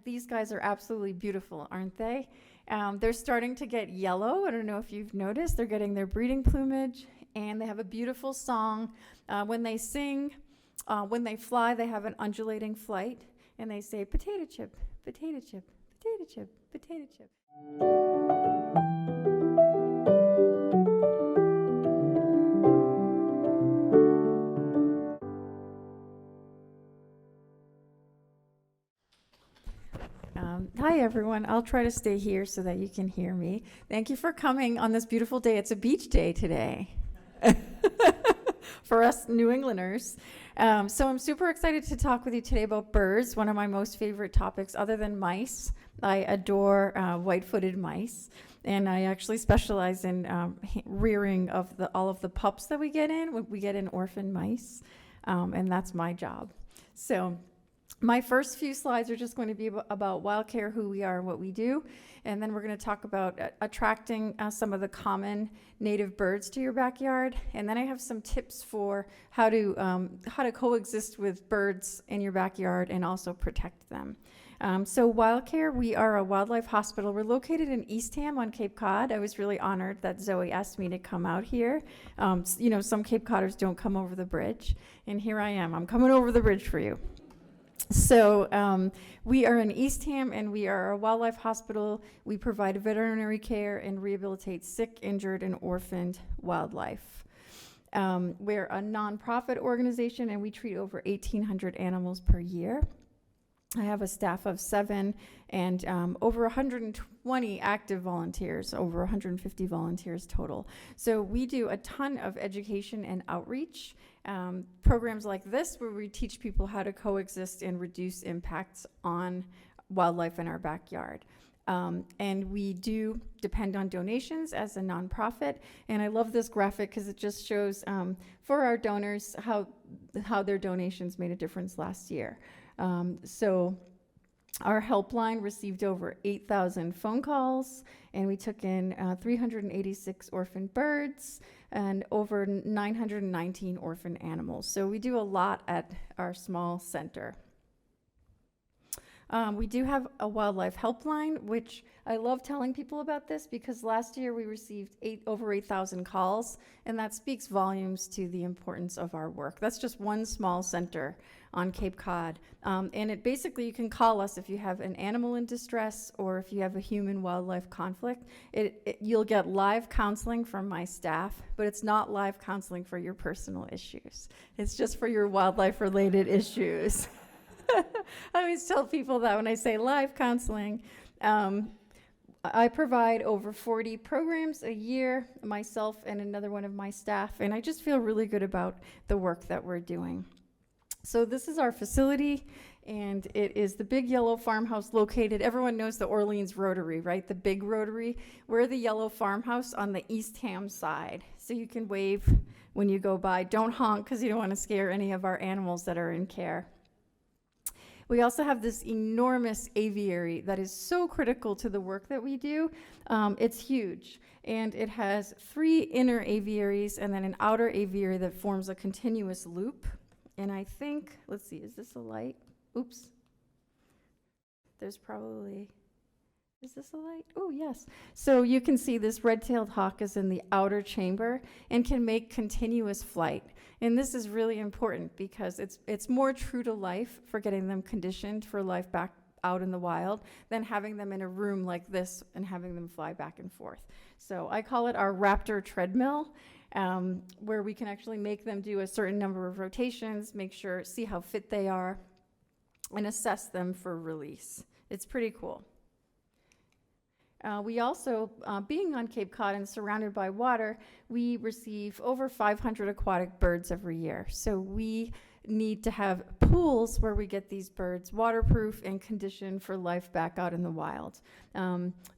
these guys are absolutely beautiful, aren't they? They're starting to get yellow. I don't know if you've noticed. They're getting their breeding plumage, and they have a beautiful song. When they sing, when they fly, they have an undulating flight, and they say, potato chip, potato chip, potato chip, potato chip. Hi, everyone. I'll try to stay here so that you can hear me. Thank you for coming on this beautiful day. It's a beach day today for us New Englanders. So I'm super excited to talk with you today about birds, one of my most favorite topics other than mice. I adore white-footed mice, and I actually specialize in rearing of all of the pups that we get in. We get in orphan mice, and that's my job. So my first few slides are just going to be about wildcare, who we are and what we do, and then we're going to talk about attracting some of the common native birds to your backyard, and then I have some tips for how to coexist with birds in your backyard and also protect them. So wildcare, we are a wildlife hospital. We're located in Eastham on Cape Cod. I was really honored that Zoe asked me to come out here. Some Cape Codders don't come over the bridge, and here I am. I'm coming over the bridge for you. So we are in Eastham, and we are a wildlife hospital. We provide veterinary care and rehabilitate sick, injured, and orphaned wildlife. We're a nonprofit organization, and we treat over 1,800 animals per year. I have a staff of 7 and over 120 active volunteers, over 150 volunteers total. So we do a ton of education and outreach. Programs like this where we teach people how to coexist and reduce impacts on wildlife in our backyard. And we do depend on donations as a nonprofit. And I love this graphic because it just shows for our donors how their donations made a difference last year. So our helpline received over 8,000 phone calls, and we took in 386 orphan birds and over 919 orphan animals. So we do a lot at our small center. We do have a wildlife helpline, which I love telling people about this because last year we received over 8,000 calls, and that speaks volumes to the importance of our work. That's just one small center on Cape Cod. And it basically, you can call us if you have an animal in distress or if you have a human-wildlife conflict. You'll get live counseling from my staff, but it's not live counseling for your personal issues. It's just for your wildlife-related issues. I always tell people that when I say live counseling. I provide over 40 programs a year, myself and another one of my staff, and I just feel really good about the work that we're doing. So this is our facility, and it is the big yellow farmhouse located, everyone knows the Orleans Rotary, right? The big Rotary. We're the yellow farmhouse on the Eastham side. So you can wave when you go by. Don't honk because you don't want to scare any of our animals that are in care. We also have this enormous aviary that is so critical to the work that we do. It's huge, and it has 3 inner aviaries and then an outer aviary that forms a continuous loop. And I think, let's see, is this a light? Oops. There's probably, is this a light? Oh, yes. So you can see this red-tailed hawk is in the outer chamber and can make continuous flight. And this is really important because it's more true to life for getting them conditioned for life back out in the wild than having them in a room like this and having them fly back and forth. So I call it our raptor treadmill, where we can actually make them do a certain number of rotations, see how fit they are, and assess them for release. It's pretty cool. We also, being on Cape Cod and surrounded by water, we receive over 500 aquatic birds every year. So we need to have pools where we get these birds waterproof and conditioned for life back out in the wild.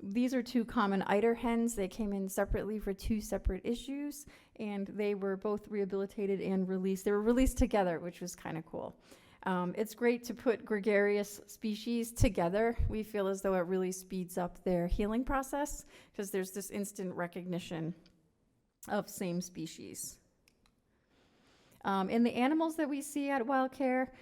These are 2 common eider hens. They came in separately for 2 separate issues, and they were both rehabilitated and released. They were released together, which was kind of cool. It's great to put gregarious species together. We feel as though it really speeds up their healing process because there's this instant recognition of same species. And the animals that we see at Wild Care,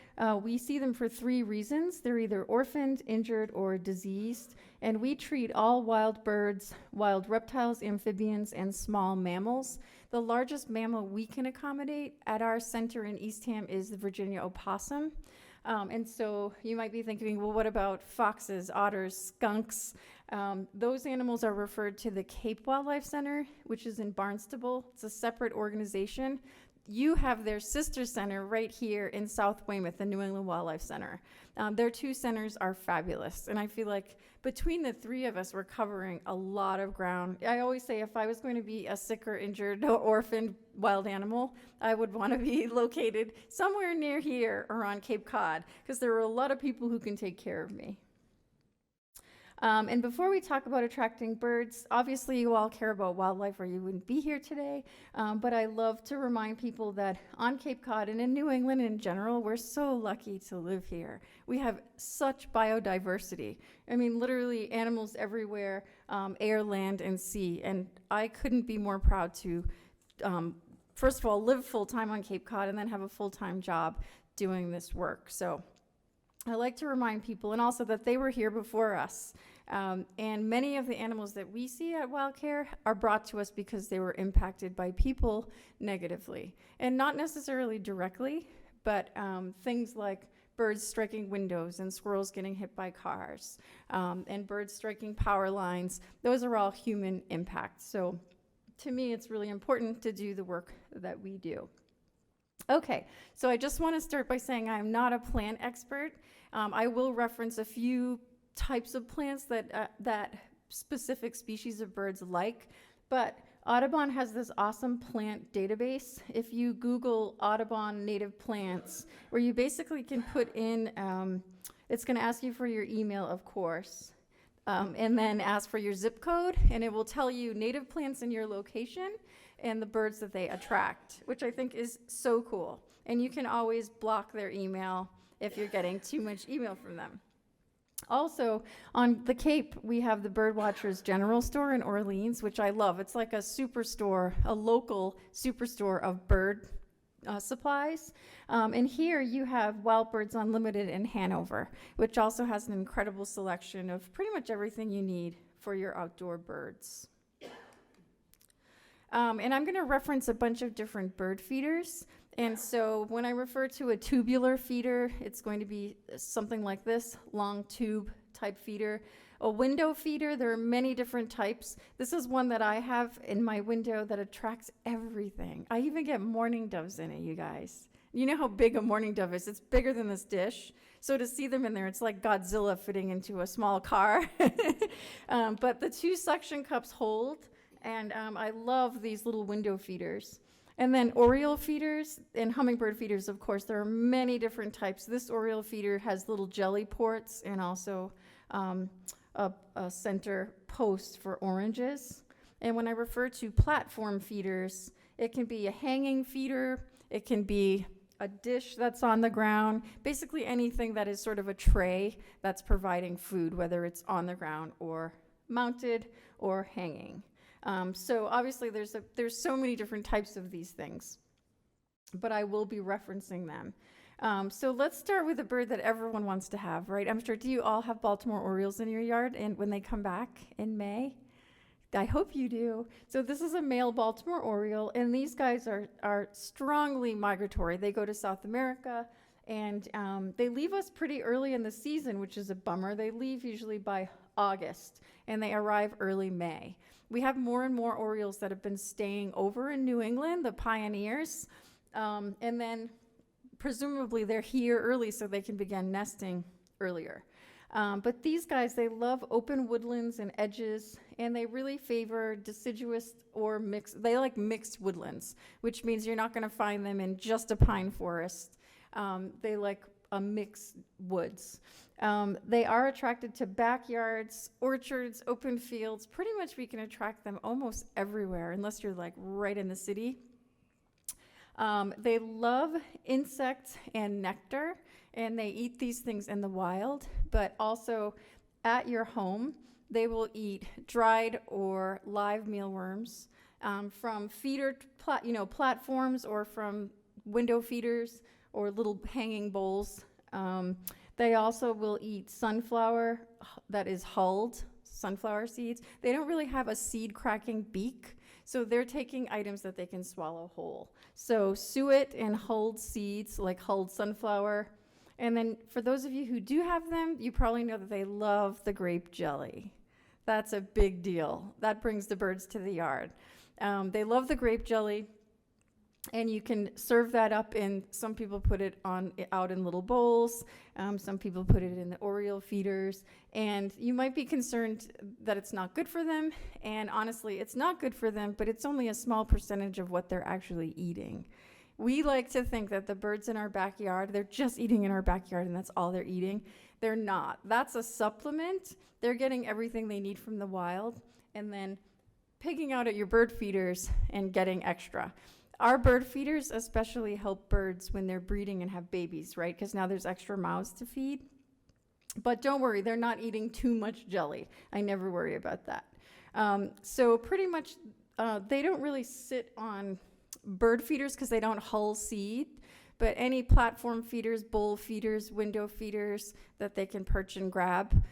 we see them for 3 reasons. They're either orphaned, injured, or diseased. And we treat all wild birds, wild reptiles, amphibians, and small mammals. The largest mammal we can accommodate at our center in Eastham is the Virginia opossum. And so you might be thinking, well, what about foxes, otters, skunks? Those animals are referred to the Cape Wildlife Center, which is in Barnstable. It's a separate organization. You have their sister center right here in South Weymouth, the New England Wildlife Center. Their 2 centers are fabulous, and I feel like between the 3 of us, we're covering a lot of ground. I always say if I was going to be a sick or injured or orphaned wild animal, I would want to be located somewhere near here or on Cape Cod, because there are a lot of people who can take care of me. And before we talk about attracting birds, obviously you all care about wildlife or you wouldn't be here today, but I love to remind people that on Cape Cod and in New England in general, we're so lucky to live here. We have such biodiversity. I mean, literally animals everywhere, air, land, and sea, and I couldn't be more proud to, first of all, live full-time on Cape Cod and then have a full-time job doing this work. So I like to remind people, and also that they were here before us. And many of the animals that we see at Wild Care are brought to us because they were impacted by people negatively. And not necessarily directly, but things like birds striking windows and squirrels getting hit by cars, and birds striking power lines. Those are all human impacts. So to me, it's really important to do the work that we do. Okay, so I just want to start by saying I'm not a plant expert. I will reference a few types of plants that specific species of birds like, but Audubon has this awesome plant database. If you Google Audubon native plants, where you basically can put in, it's going to ask you for your email, of course, and then ask for your zip code, and it will tell you native plants in your location and the birds that they attract, which I think is so cool. And you can always block their email if you're getting too much email from them. Also, on the Cape, we have the Birdwatchers General Store in Orleans, which I love. It's like a superstore, a local superstore of bird supplies. And here you have Wild Birds Unlimited in Hanover, which also has an incredible selection of pretty much everything you need for your outdoor birds. And I'm going to reference a bunch of different bird feeders. And so when I refer to a tubular feeder, it's going to be something like this, long tube type feeder. A window feeder, there are many different types. This is one that I have in my window that attracts everything. I even get mourning doves in it, you guys. You know how big a mourning dove is? It's bigger than this dish. So to see them in there, it's like Godzilla fitting into a small car. But the 2 suction cups hold. And I love these little window feeders. And then oriole feeders and hummingbird feeders, of course, there are many different types. This oriole feeder has little jelly ports and also a center post for oranges. And when I refer to platform feeders, it can be a hanging feeder, it can be a dish that's on the ground, basically anything that is sort of a tray that's providing food, whether it's on the ground or mounted or hanging. So obviously there's so many different types of these things, but I will be referencing them. So let's start with a bird that everyone wants to have, right? I'm sure, do you all have Baltimore Orioles in your yard and when they come back in May? I hope you do. So this is a male Baltimore Oriole, and these guys are strongly migratory. They go to South America, and they leave us pretty early in the season, which is a bummer. They leave usually by August, and they arrive early May. We have more and more Orioles that have been staying over in New England, the pioneers, and then presumably they're here early so they can begin nesting earlier. But these guys, they love open woodlands and edges, and they really favor deciduous or mixed. They like mixed woodlands, which means you're not going to find them in just a pine forest. They like a mixed woods. They are attracted to backyards, orchards, open fields. Pretty much we can attract them almost everywhere, unless you're like right in the city. They love insects and nectar, and they eat these things in the wild, but also at your home, they will eat dried or live mealworms from feeder platforms or from window feeders or little hanging bowls. They also will eat sunflower that is hulled, sunflower seeds. They don't really have a seed cracking beak, so they're taking items that they can swallow whole. So suet and hulled seeds, like hulled sunflower. And then for those of you who do have them, you probably know that they love the grape jelly. That's a big deal. That brings the birds to the yard. They love the grape jelly. And you can serve that up in, some people put it out in little bowls. Some people put it in the Oriole feeders. And you might be concerned that it's not good for them. And honestly, it's not good for them, but it's only a small percentage of what they're actually eating. We like to think that the birds in our backyard, they're just eating in our backyard and that's all they're eating. They're not. That's a supplement. They're getting everything they need from the wild and then pigging out at your bird feeders and getting extra. Our bird feeders especially help birds when they're breeding and have babies, right? Because now there's extra mouths to feed. But don't worry, they're not eating too much jelly. I never worry about that. So pretty much they don't really sit on bird feeders because they don't hull seed. But any platform feeders, bowl feeders, window feeders that they can perch and grab,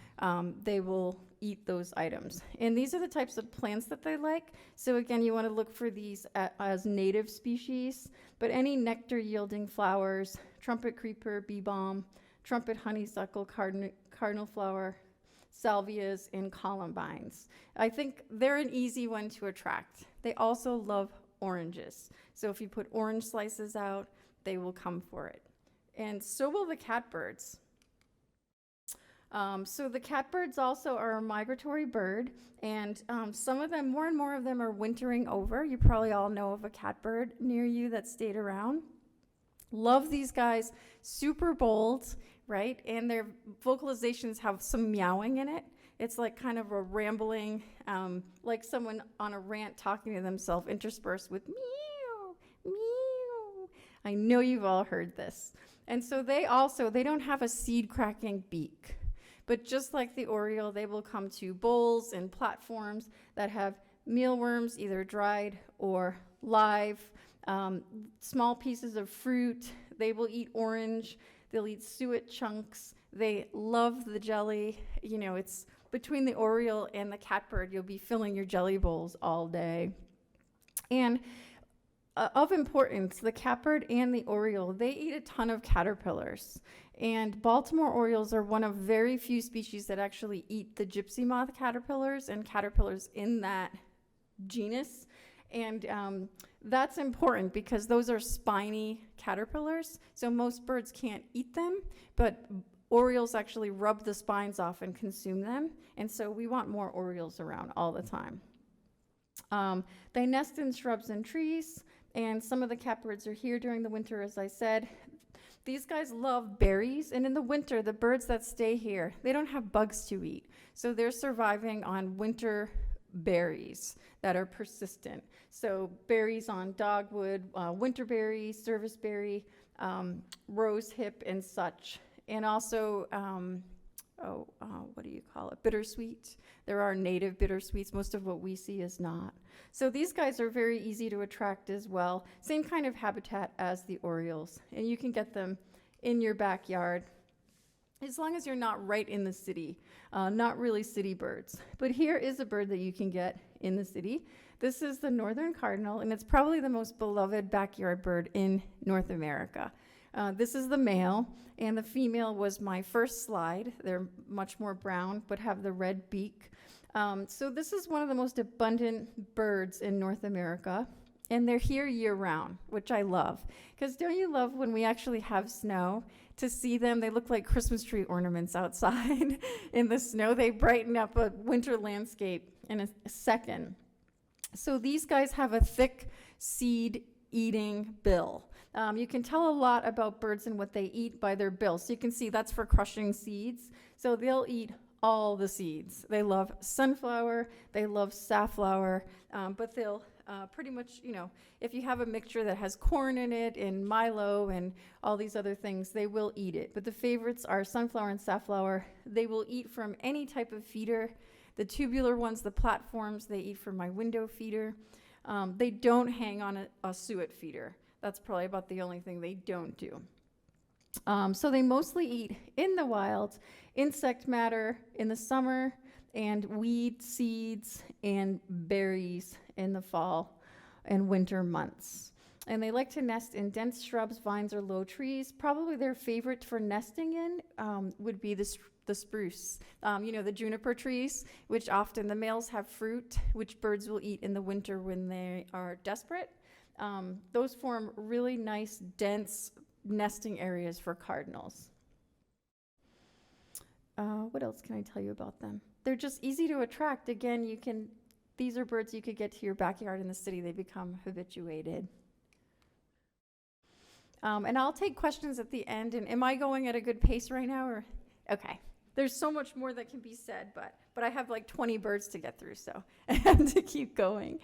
they will eat those items. And these are the types of plants that they like. So again, you want to look for these as native species, but any nectar yielding flowers, trumpet creeper, bee balm, trumpet honeysuckle, cardinal flower, salvias, and columbines. I think they're an easy one to attract. They also love oranges. So if you put orange slices out, they will come for it. And so will the catbirds. So the catbirds also are a migratory bird, and some of them, more and more of them, are wintering over. You probably all know of a catbird near you that stayed around. Love these guys, super bold, right? And their vocalizations have some meowing in it. It's like kind of a rambling, like someone on a rant talking to themselves, interspersed with meow, meow. I know you've all heard this. And so they don't have a seed cracking beak. But just like the Oriole, they will come to bowls and platforms that have mealworms, either dried or live, small pieces of fruit. They will eat orange. They'll eat suet chunks. They love the jelly. You know, it's between the Oriole and the catbird, you'll be filling your jelly bowls all day. And of importance, the catbird and the Oriole, they eat a ton of caterpillars. And Baltimore Orioles are one of very few species that actually eat the gypsy moth caterpillars and caterpillars in that genus. And that's important because those are spiny caterpillars. So most birds can't eat them, but Orioles actually rub the spines off and consume them. And so we want more Orioles around all the time. They nest in shrubs and trees. And some of the catbirds are here during the winter, as I said. These guys love berries, and in the winter, the birds that stay here, they don't have bugs to eat. So they're surviving on winter berries that are persistent. So berries on dogwood, winterberry, serviceberry, rosehip, and such. And also, what do you call it? Bittersweet. There are native bittersweets. Most of what we see is not. So these guys are very easy to attract as well. Same kind of habitat as the Orioles. And you can get them in your backyard as long as you're not right in the city. Not really city birds. But here is a bird that you can get in the city. This is the northern cardinal, and it's probably the most beloved backyard bird in North America. This is the male, and the female was my first slide. They're much more brown, but have the red beak. So this is one of the most abundant birds in North America, and they're here year-round, which I love. Because don't you love when we actually have snow? To see them, they look like Christmas tree ornaments outside in the snow. They brighten up a winter landscape in a second. So these guys have a thick seed-eating bill. You can tell a lot about birds and what they eat by their bill. So you can see that's for crushing seeds. So they'll eat all the seeds. They love sunflower, they love safflower, but they'll pretty much, if you have a mixture that has corn in it and Milo and all these other things, they will eat it. But the favorites are sunflower and safflower. They will eat from any type of feeder. The tubular ones, the platforms, they eat from my window feeder. They don't hang on a suet feeder. That's probably about the only thing they don't do. So they mostly eat in the wild insect matter in the summer and weed seeds and berries in the fall and winter months. And they like to nest in dense shrubs, vines, or low trees. Probably their favorite for nesting in would be the spruce. The juniper trees, which often the males have fruit, which birds will eat in the winter when they are desperate. Those form really nice, dense nesting areas for cardinals. What else can I tell you about them? They're just easy to attract. Again, these are birds you could get to your backyard in the city. They become habituated. And I'll take questions at the end. And am I going at a good pace right now? Or okay. There's so much more that can be said, but I have like 20 birds to get through, so I have to keep going.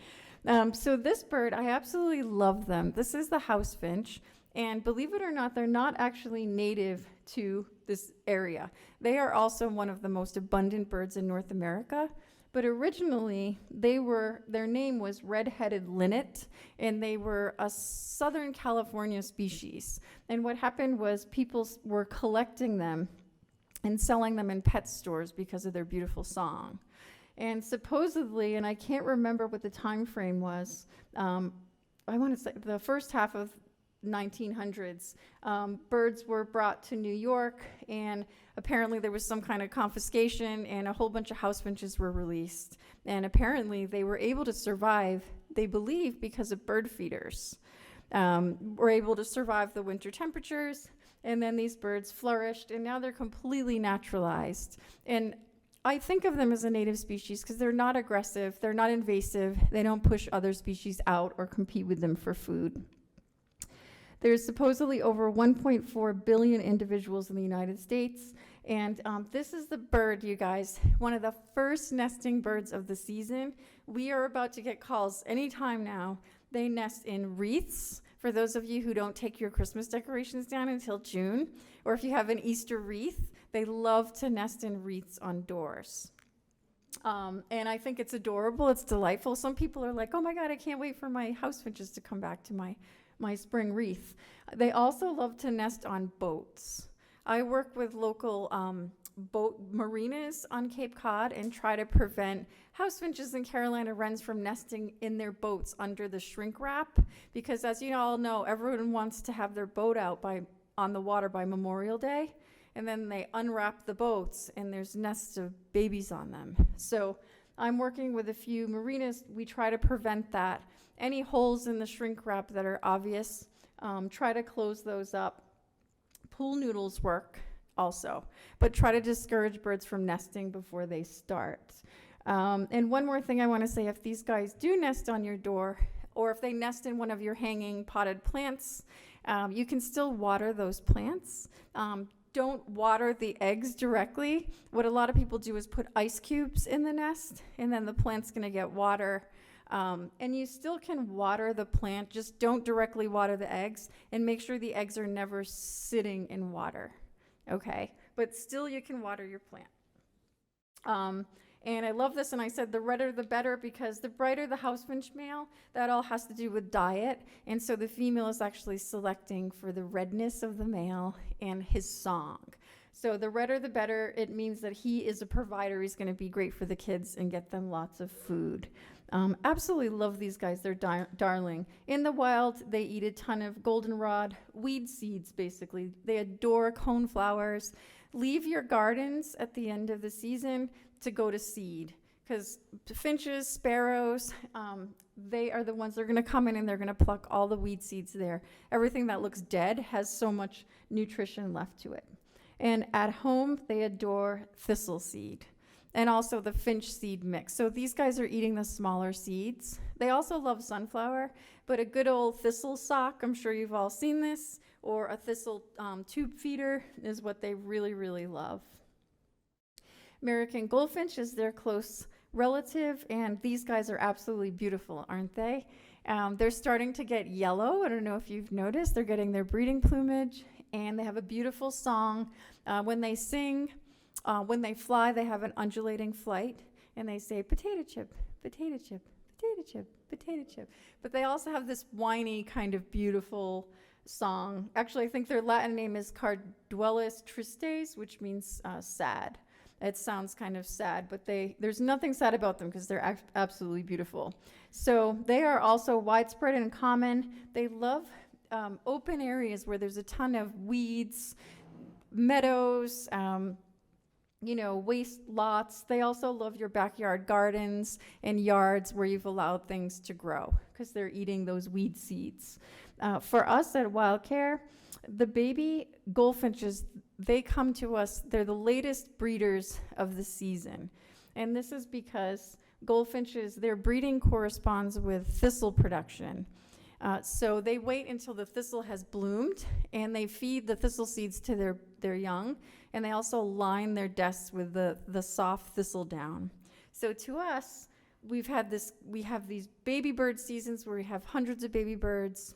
So this bird, I absolutely love them. This is the house finch. And believe it or not, they're not actually native to this area. They are also one of the most abundant birds in North America. But originally, their name was red-headed linnet, and they were a Southern California species. And what happened was people were collecting them and selling them in pet stores because of their beautiful song. And supposedly, and I can't remember what the time frame was, I want to say the first half of 1900s, birds were brought to New York, and apparently there was some kind of confiscation, and a whole bunch of house finches were released. And apparently they were able to survive, they believe, because of bird feeders. Were able to survive the winter temperatures, and then these birds flourished, and now they're completely naturalized. And I think of them as a native species because they're not aggressive, they're not invasive, they don't push other species out or compete with them for food. There's supposedly over 1.4 billion individuals in the United States, and this is the bird, you guys, one of the first nesting birds of the season. We are about to get calls anytime now. They nest in wreaths, for those of you who don't take your Christmas decorations down until June, or if you have an Easter wreath, they love to nest in wreaths on doors. And I think it's adorable, it's delightful. Some people are like, oh my God, I can't wait for my house finches to come back to my spring wreath. They also love to nest on boats. I work with local boat marinas on Cape Cod and try to prevent house finches and Carolina wrens from nesting in their boats under the shrink wrap, because as you all know, everyone wants to have their boat out on the water by Memorial Day, and then they unwrap the boats and there's nests of babies on them. So I'm working with a few marinas. We try to prevent that. Any holes in the shrink wrap that are obvious, try to close those up. Pool noodles work also, but try to discourage birds from nesting before they start. And one more thing I want to say, if these guys do nest on your door, or if they nest in one of your hanging potted plants, you can still water those plants. Don't water the eggs directly. What a lot of people do is put ice cubes in the nest, and then the plant's going to get water. And you still can water the plant, just don't directly water the eggs, and make sure the eggs are never sitting in water, okay? But still you can water your plant. And I love this, and I said the redder the better, because the brighter the house finch male, that all has to do with diet, and so the female is actually selecting for the redness of the male and his song. So the redder the better. It means that he is a provider. He's going to be great for the kids and get them lots of food. Absolutely love these guys. They're darling. In the wild, they eat a ton of goldenrod, weed seeds, basically. They adore coneflowers. Leave your gardens at the end of the season to go to seed, because finches, sparrows, they are the ones that are going to come in and they're going to pluck all the weed seeds there. Everything that looks dead has so much nutrition left to it. And at home, they adore thistle seed and also the finch seed mix. So these guys are eating the smaller seeds. They also love sunflower, but a good old thistle sock, I'm sure you've all seen this, or a thistle tube feeder is what they really, really love. American goldfinch is their close relative, and these guys are absolutely beautiful, aren't they? They're starting to get yellow. I don't know if you've noticed. They're getting their breeding plumage, and they have a beautiful song. When they sing, when they fly, they have an undulating flight, and they say, potato chip, potato chip, potato chip, potato chip. But they also have this whiny kind of beautiful song. Actually, I think their Latin name is Carduelis tristes, which means sad. It sounds kind of sad, but there's nothing sad about them because they're absolutely beautiful. So they are also widespread and common. They love open areas where there's a ton of weeds, meadows, waste lots. They also love your backyard gardens and yards where you've allowed things to grow because they're eating those weed seeds. For us at Wild Care, the baby goldfinches, they come to us, they're the latest breeders of the season. And this is because goldfinches, their breeding corresponds with thistle production. So they wait until the thistle has bloomed, and they feed the thistle seeds to their young, and they also line their nests with the soft thistle down. So to us, we have these baby bird seasons where we have hundreds of baby birds,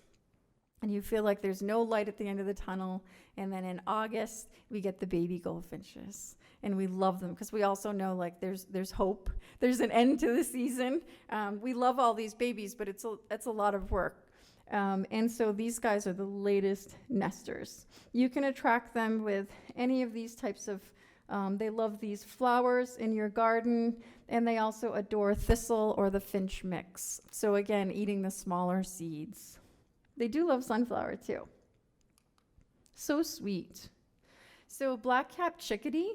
and you feel like there's no light at the end of the tunnel. And then in August, we get the baby goldfinches, and we love them because we also know like there's hope. There's an end to the season. We love all these babies, but it's a lot of work. And so these guys are the latest nesters. You can attract them with any of these types of, they love these flowers in your garden, and they also adore thistle or the finch mix. So again, eating the smaller seeds. They do love sunflower too. So sweet. So black-capped chickadee.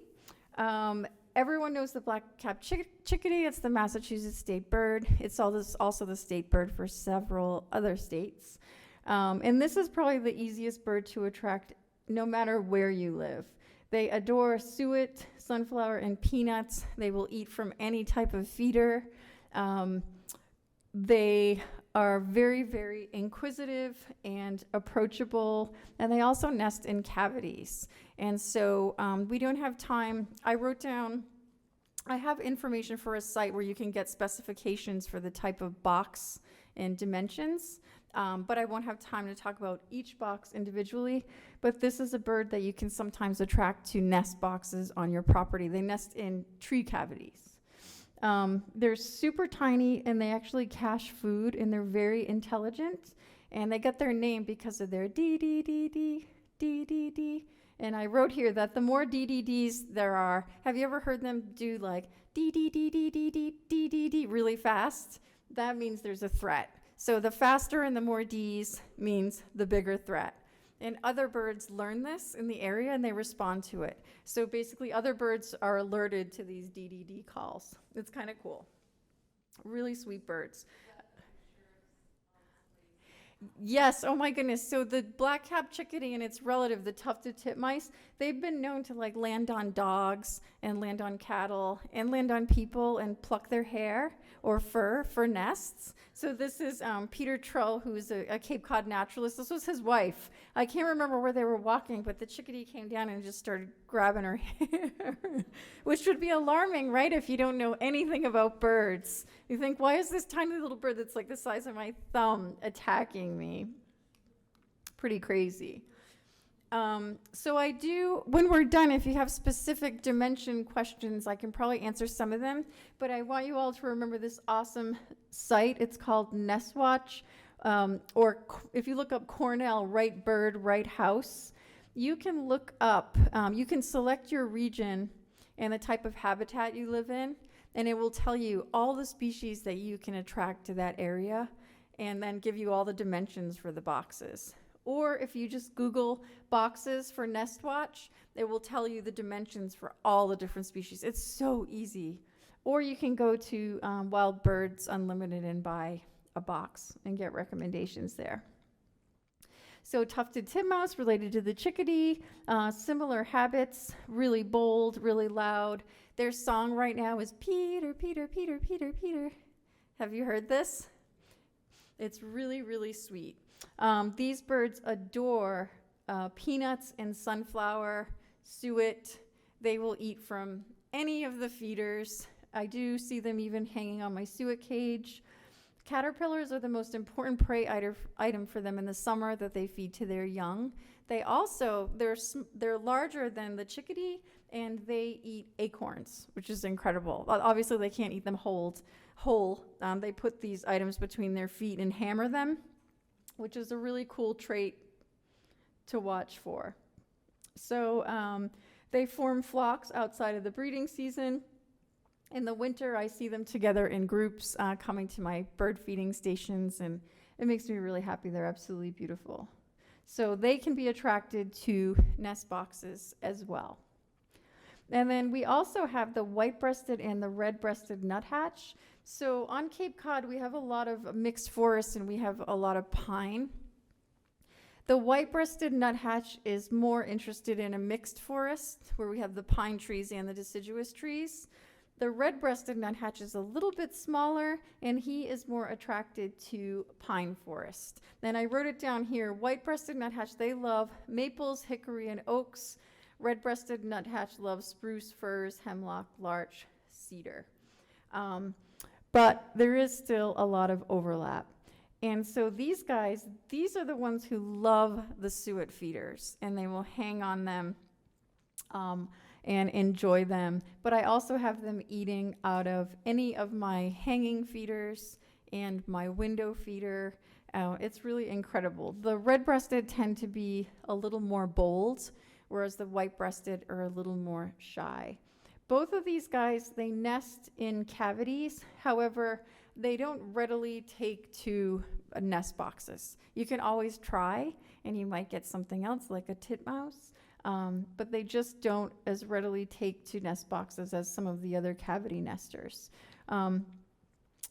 Everyone knows the black-capped chickadee. It's the Massachusetts state bird. It's also the state bird for several other states. And this is probably the easiest bird to attract no matter where you live. They adore suet, sunflower, and peanuts. They will eat from any type of feeder. They are very, very inquisitive and approachable, and they also nest in cavities. And so we don't have time. I have information for a site where you can get specifications for the type of box and dimensions, but I won't have time to talk about each box individually. But this is a bird that you can sometimes attract to nest boxes on your property. They nest in tree cavities. They're super tiny, and they actually cache food, and they're very intelligent, and they get their name because of their dee-dee-dee-dee, dee-dee-dee. And I wrote here that the more dee-dee-dees there are, have you ever heard them do like dee-dee-dee-dee-dee-dee, dee-dee-dee really fast? That means there's a threat. So the faster and the more Ds means the bigger threat. And other birds learn this in the area, and they respond to it. So basically, other birds are alerted to these DDD calls. It's kind of cool. Really sweet birds. Yes, oh my goodness. So the black-capped chickadee and its relative, the tufted titmice, they've been known to like land on dogs and land on cattle and land on people and pluck their hair or fur for nests. So this is Peter Trull, who's a Cape Cod naturalist. This was his wife. I can't remember where they were walking, but the chickadee came down and just started grabbing her hair, which would be alarming, right, if you don't know anything about birds. You think, why is this tiny little bird that's like the size of my thumb attacking me? Pretty crazy. So I do, when we're done, if you have specific dimension questions, I can probably answer some of them, but I want you all to remember this awesome site. It's called NestWatch, or if you look up Cornell, right bird, right house, you can look up, you can select your region and the type of habitat you live in, and it will tell you all the species that you can attract to that area, and then give you all the dimensions for the boxes. Or if you just Google boxes for NestWatch, it will tell you the dimensions for all the different species. It's so easy. Or you can go to Wild Birds Unlimited and buy a box and get recommendations there. So tufted titmouse related to the chickadee, similar habits, really bold, really loud. Their song right now is Peter, Peter, Peter, Peter, Peter. Have you heard this? It's really, really sweet. These birds adore peanuts and sunflower, suet. They will eat from any of the feeders. I do see them even hanging on my suet cage. Caterpillars are the most important prey item for them in the summer that they feed to their young. They also, they're larger than the chickadee, and they eat acorns, which is incredible. Obviously, they can't eat them whole. They put these items between their feet and hammer them, which is a really cool trait to watch for. So they form flocks outside of the breeding season. In the winter, I see them together in groups coming to my bird feeding stations, and it makes me really happy. They're absolutely beautiful. So they can be attracted to nest boxes as well. And then we also have the white-breasted and the red-breasted nuthatch. So on Cape Cod, we have a lot of mixed forests and we have a lot of pine. The white-breasted nuthatch is more interested in a mixed forest where we have the pine trees and the deciduous trees. The red-breasted nuthatch is a little bit smaller, and he is more attracted to pine forest. Then I wrote it down here. White-breasted nuthatch, they love maples, hickory, and oaks. Red-breasted nuthatch loves spruce, firs, hemlock, larch, cedar. But there is still a lot of overlap. And so these guys, these are the ones who love the suet feeders, and they will hang on them and enjoy them. But I also have them eating out of any of my hanging feeders and my window feeder. It's really incredible. The red-breasted tend to be a little more bold, whereas the white-breasted are a little more shy. Both of these guys, they nest in cavities. However, they don't readily take to nest boxes. You can always try, and you might get something else like a titmouse. But they just don't as readily take to nest boxes as some of the other cavity nesters.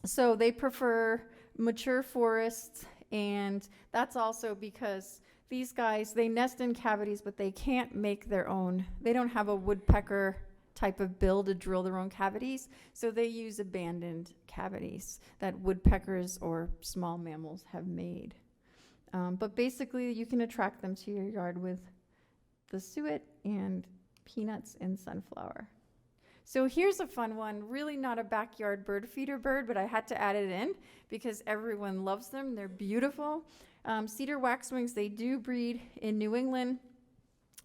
So they prefer mature forests, and that's also because these guys, they nest in cavities, but they can't make their own. They don't have a woodpecker type of bill to drill their own cavities, so they use abandoned cavities that woodpeckers or small mammals have made. But basically, you can attract them to your yard with the suet and peanuts and sunflower. So here's a fun one, really not a backyard bird feeder bird, but I had to add it in because everyone loves them. They're beautiful. Cedar waxwings, they do breed in New England.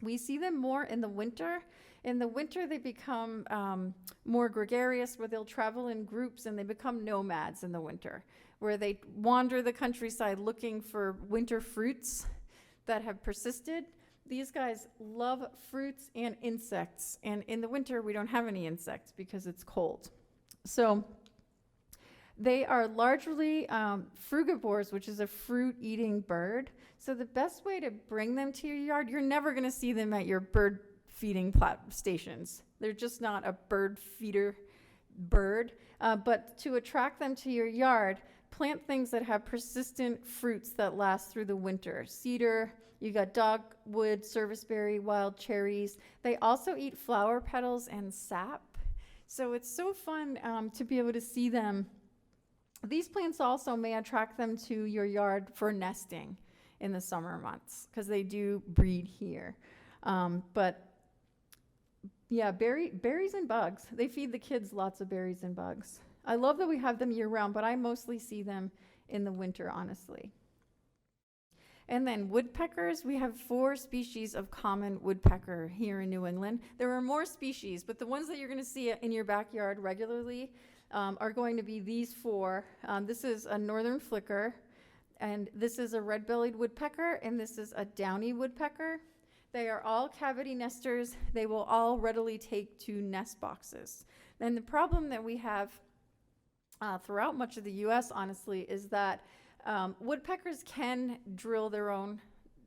We see them more in the winter. In the winter, they become more gregarious, where they'll travel in groups, and they become nomads in the winter, where they wander the countryside looking for winter fruits that have persisted. These guys love fruits and insects, and in the winter, we don't have any insects because it's cold. So they are largely frugivores, which is a fruit-eating bird. So the best way to bring them to your yard, you're never going to see them at your bird feeding stations. They're just not a bird feeder bird. But to attract them to your yard, plant things that have persistent fruits that last through the winter. Cedar, you got dogwood, serviceberry, wild cherries. They also eat flower petals and sap. So it's so fun to be able to see them. These plants also may attract them to your yard for nesting in the summer months because they do breed here. But yeah, berries and bugs. They feed the kids lots of berries and bugs. I love that we have them year-round, but I mostly see them in the winter, honestly. And then woodpeckers, we have 4 species of common woodpecker here in New England. There are more species, but the ones that you're going to see in your backyard regularly are going to be these 4. This is a northern flicker, and this is a red-bellied woodpecker, and this is a downy woodpecker. They are all cavity nesters. They will all readily take to nest boxes. Then the problem that we have throughout much of the U.S., honestly, is that woodpeckers can drill their own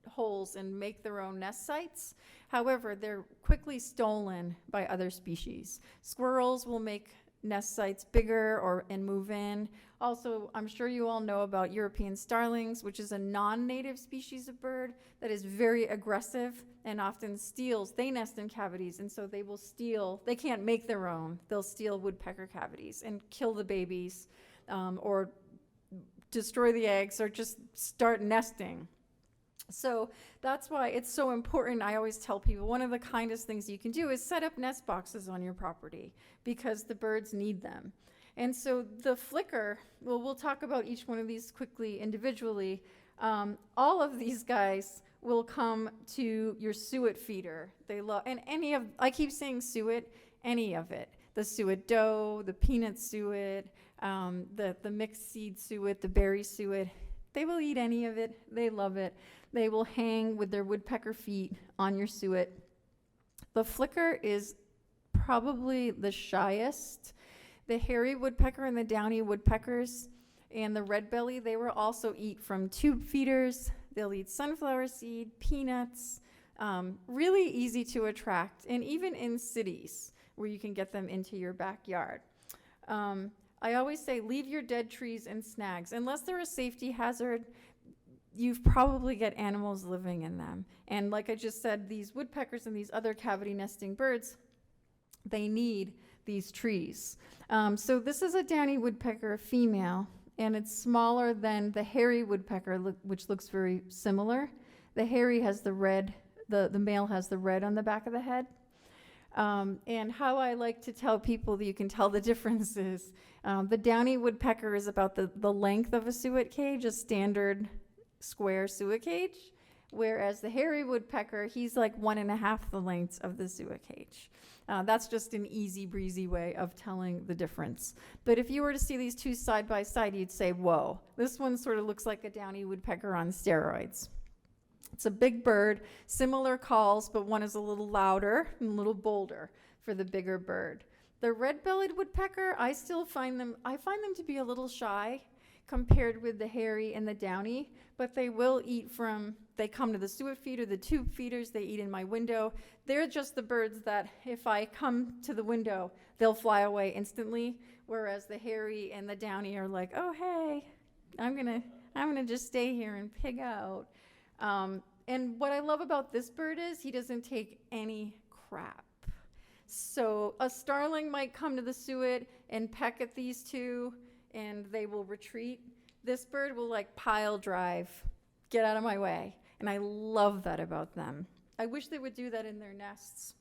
holes and make their own nest sites. However, they're quickly stolen by other species. Squirrels will make nest sites bigger and move in. Also, I'm sure you all know about European starlings, which is a non-native species of bird that is very aggressive and often steals. They nest in cavities, and so they will steal. They can't make their own. They'll steal woodpecker cavities and kill the babies or destroy the eggs or just start nesting. So that's why it's so important. I always tell people one of the kindest things you can do is set up nest boxes on your property because the birds need them. And so the flicker, well, we'll talk about each one of these quickly individually. All of these guys will come to your suet feeder. They love, and I keep saying suet, any of it. The suet dough, the peanut suet, the mixed seed suet, the berry suet. They will eat any of it. They love it. They will hang with their woodpecker feet on your suet. The flicker is probably the shyest. The hairy woodpecker and the downy woodpeckers and the red-belly, they will also eat from tube feeders. They'll eat sunflower seed, peanuts, really easy to attract, and even in cities where you can get them into your backyard. I always say leave your dead trees and snags. Unless they're a safety hazard, you've probably got animals living in them. And like I just said, these woodpeckers and these other cavity nesting birds, they need these trees. So this is a downy woodpecker, a female, and it's smaller than the hairy woodpecker, which looks very similar. The hairy has the red, the male has the red on the back of the head. And how I like to tell people that you can tell the differences. The downy woodpecker is about the length of a suet cage, a standard square suet cage, whereas the hairy woodpecker, he's like 1.5 the length of the suet cage. That's just an easy breezy way of telling the difference. But if you were to see these two side by side, you'd say, whoa, this one sort of looks like a downy woodpecker on steroids. It's a big bird, similar calls, but one is a little louder and a little bolder for the bigger bird. The red-bellied woodpecker, I find them to be a little shy compared with the hairy and the downy, but they will eat they come to the suet feeder, the tube feeders, they eat in my window. They're just the birds that if I come to the window, they'll fly away instantly, whereas the hairy and the downy are like, oh, hey, I'm gonna just stay here and pig out. And what I love about this bird is he doesn't take any crap. So a starling might come to the suet and peck at these two, and they will retreat. This bird will like pile drive, get out of my way. And I love that about them. I wish they would do that in their nests.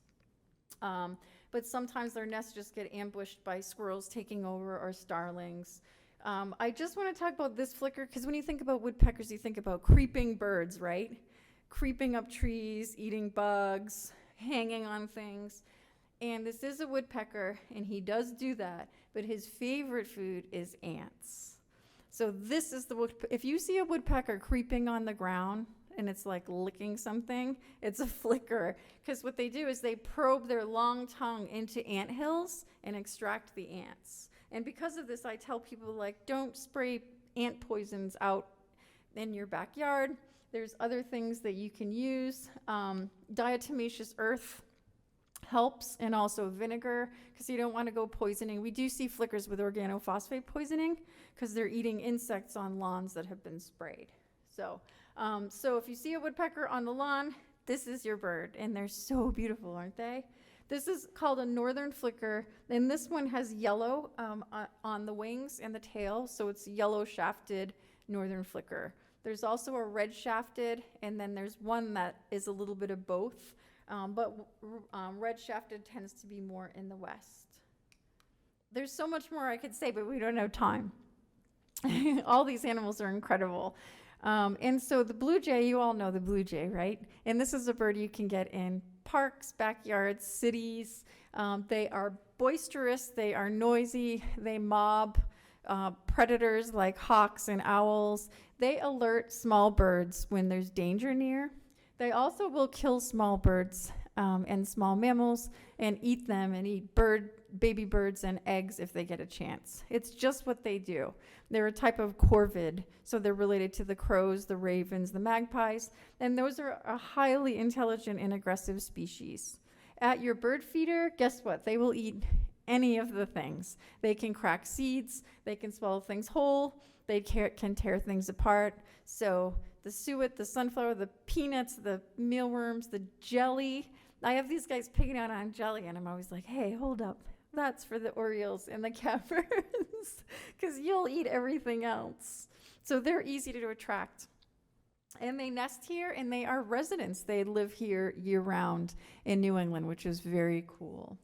But sometimes their nests just get ambushed by squirrels taking over or starlings. I just want to talk about this flicker because when you think about woodpeckers, you think about creeping birds, right? Creeping up trees, eating bugs, hanging on things. And this is a woodpecker, and he does do that, but his favorite food is ants. So this is if you see a woodpecker creeping on the ground, and it's like licking something, it's a flicker. Because what they do is they probe their long tongue into ant hills and extract the ants. And because of this, I tell people, like, don't spray ant poisons out in your backyard. There's other things that you can use. Diatomaceous earth helps, and also vinegar, because you don't want to go poisoning. We do see flickers with organophosphate poisoning because they're eating insects on lawns that have been sprayed. So if you see a woodpecker on the lawn, this is your bird, and they're so beautiful, aren't they? This is called a northern flicker, and this one has yellow on the wings and the tail, so it's yellow-shafted northern flicker. There's also a red-shafted, and then there's one that is a little bit of both, but red-shafted tends to be more in the west. There's so much more I could say, but we don't have time. All these animals are incredible. And so the blue jay, you all know the blue jay, right? And this is a bird you can get in parks, backyards, cities. They are boisterous, they are noisy, they mob predators like hawks and owls. They alert small birds when there's danger near. They also will kill small birds and small mammals and eat them and eat baby birds and eggs if they get a chance. It's just what they do. They're a type of corvid, so they're related to the crows, the ravens, the magpies, and those are a highly intelligent and aggressive species. At your bird feeder, guess what? They will eat any of the things. They can crack seeds, they can swallow things whole, they can tear things apart. So the suet, the sunflower, the peanuts, the mealworms, the jelly. I have these guys picking out on jelly, and I'm always like, hey, hold up. That's for the orioles and the catbirds, because you'll eat everything else. So they're easy to attract. And they nest here, and they are residents. They live here year-round in New England, which is very cool.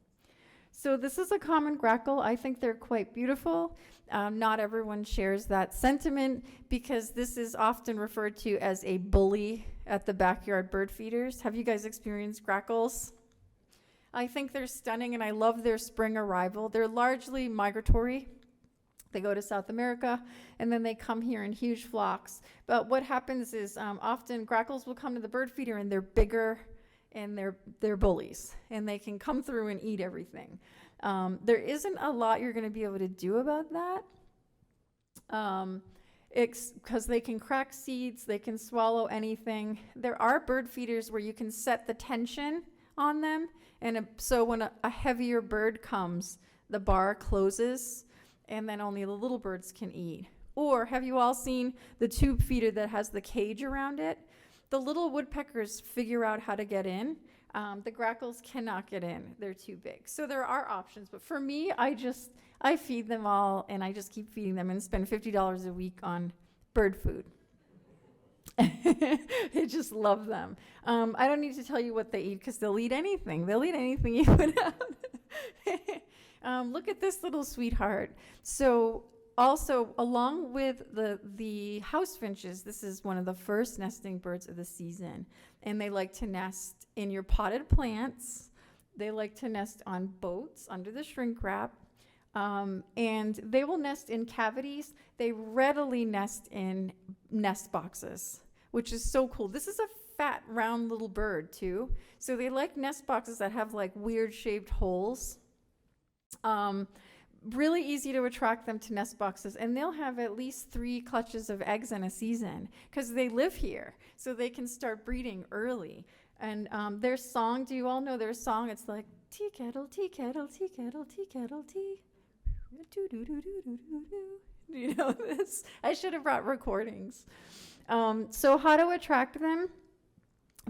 So this is a common grackle. I think they're quite beautiful. Not everyone shares that sentiment because this is often referred to as a bully at the backyard bird feeders. Have you guys experienced grackles? I think they're stunning, and I love their spring arrival. They're largely migratory. They go to South America, and then they come here in huge flocks. But what happens is often grackles will come to the bird feeder, and they're bigger, and they're bullies, and they can come through and eat everything. There isn't a lot you're going to be able to do about that, because they can crack seeds, they can swallow anything. There are bird feeders where you can set the tension on them, and so when a heavier bird comes, the bar closes, and then only the little birds can eat. Or have you all seen the tube feeder that has the cage around it? The little woodpeckers figure out how to get in. The grackles cannot get in. They're too big. So there are options. But for me, I feed them all, and I just keep feeding them and spend $50 a week on bird food. I just love them. I don't need to tell you what they eat because they'll eat anything. They'll eat anything you put out. Look at this little sweetheart. So also, along with the house finches, this is one of the first nesting birds of the season. And they like to nest in your potted plants. They like to nest on boats under the shrink wrap. And they will nest in cavities. They readily nest in nest boxes, which is so cool. This is a fat, round little bird, too. So they like nest boxes that have like weird shaped holes. Really easy to attract them to nest boxes, and they'll have at least 3 clutches of eggs in a season because they live here, so they can start breeding early. And their song, do you all know their song? It's like, tea kettle, tea kettle, tea kettle, tea kettle, tea. Do you know this? I should have brought recordings. So how to attract them?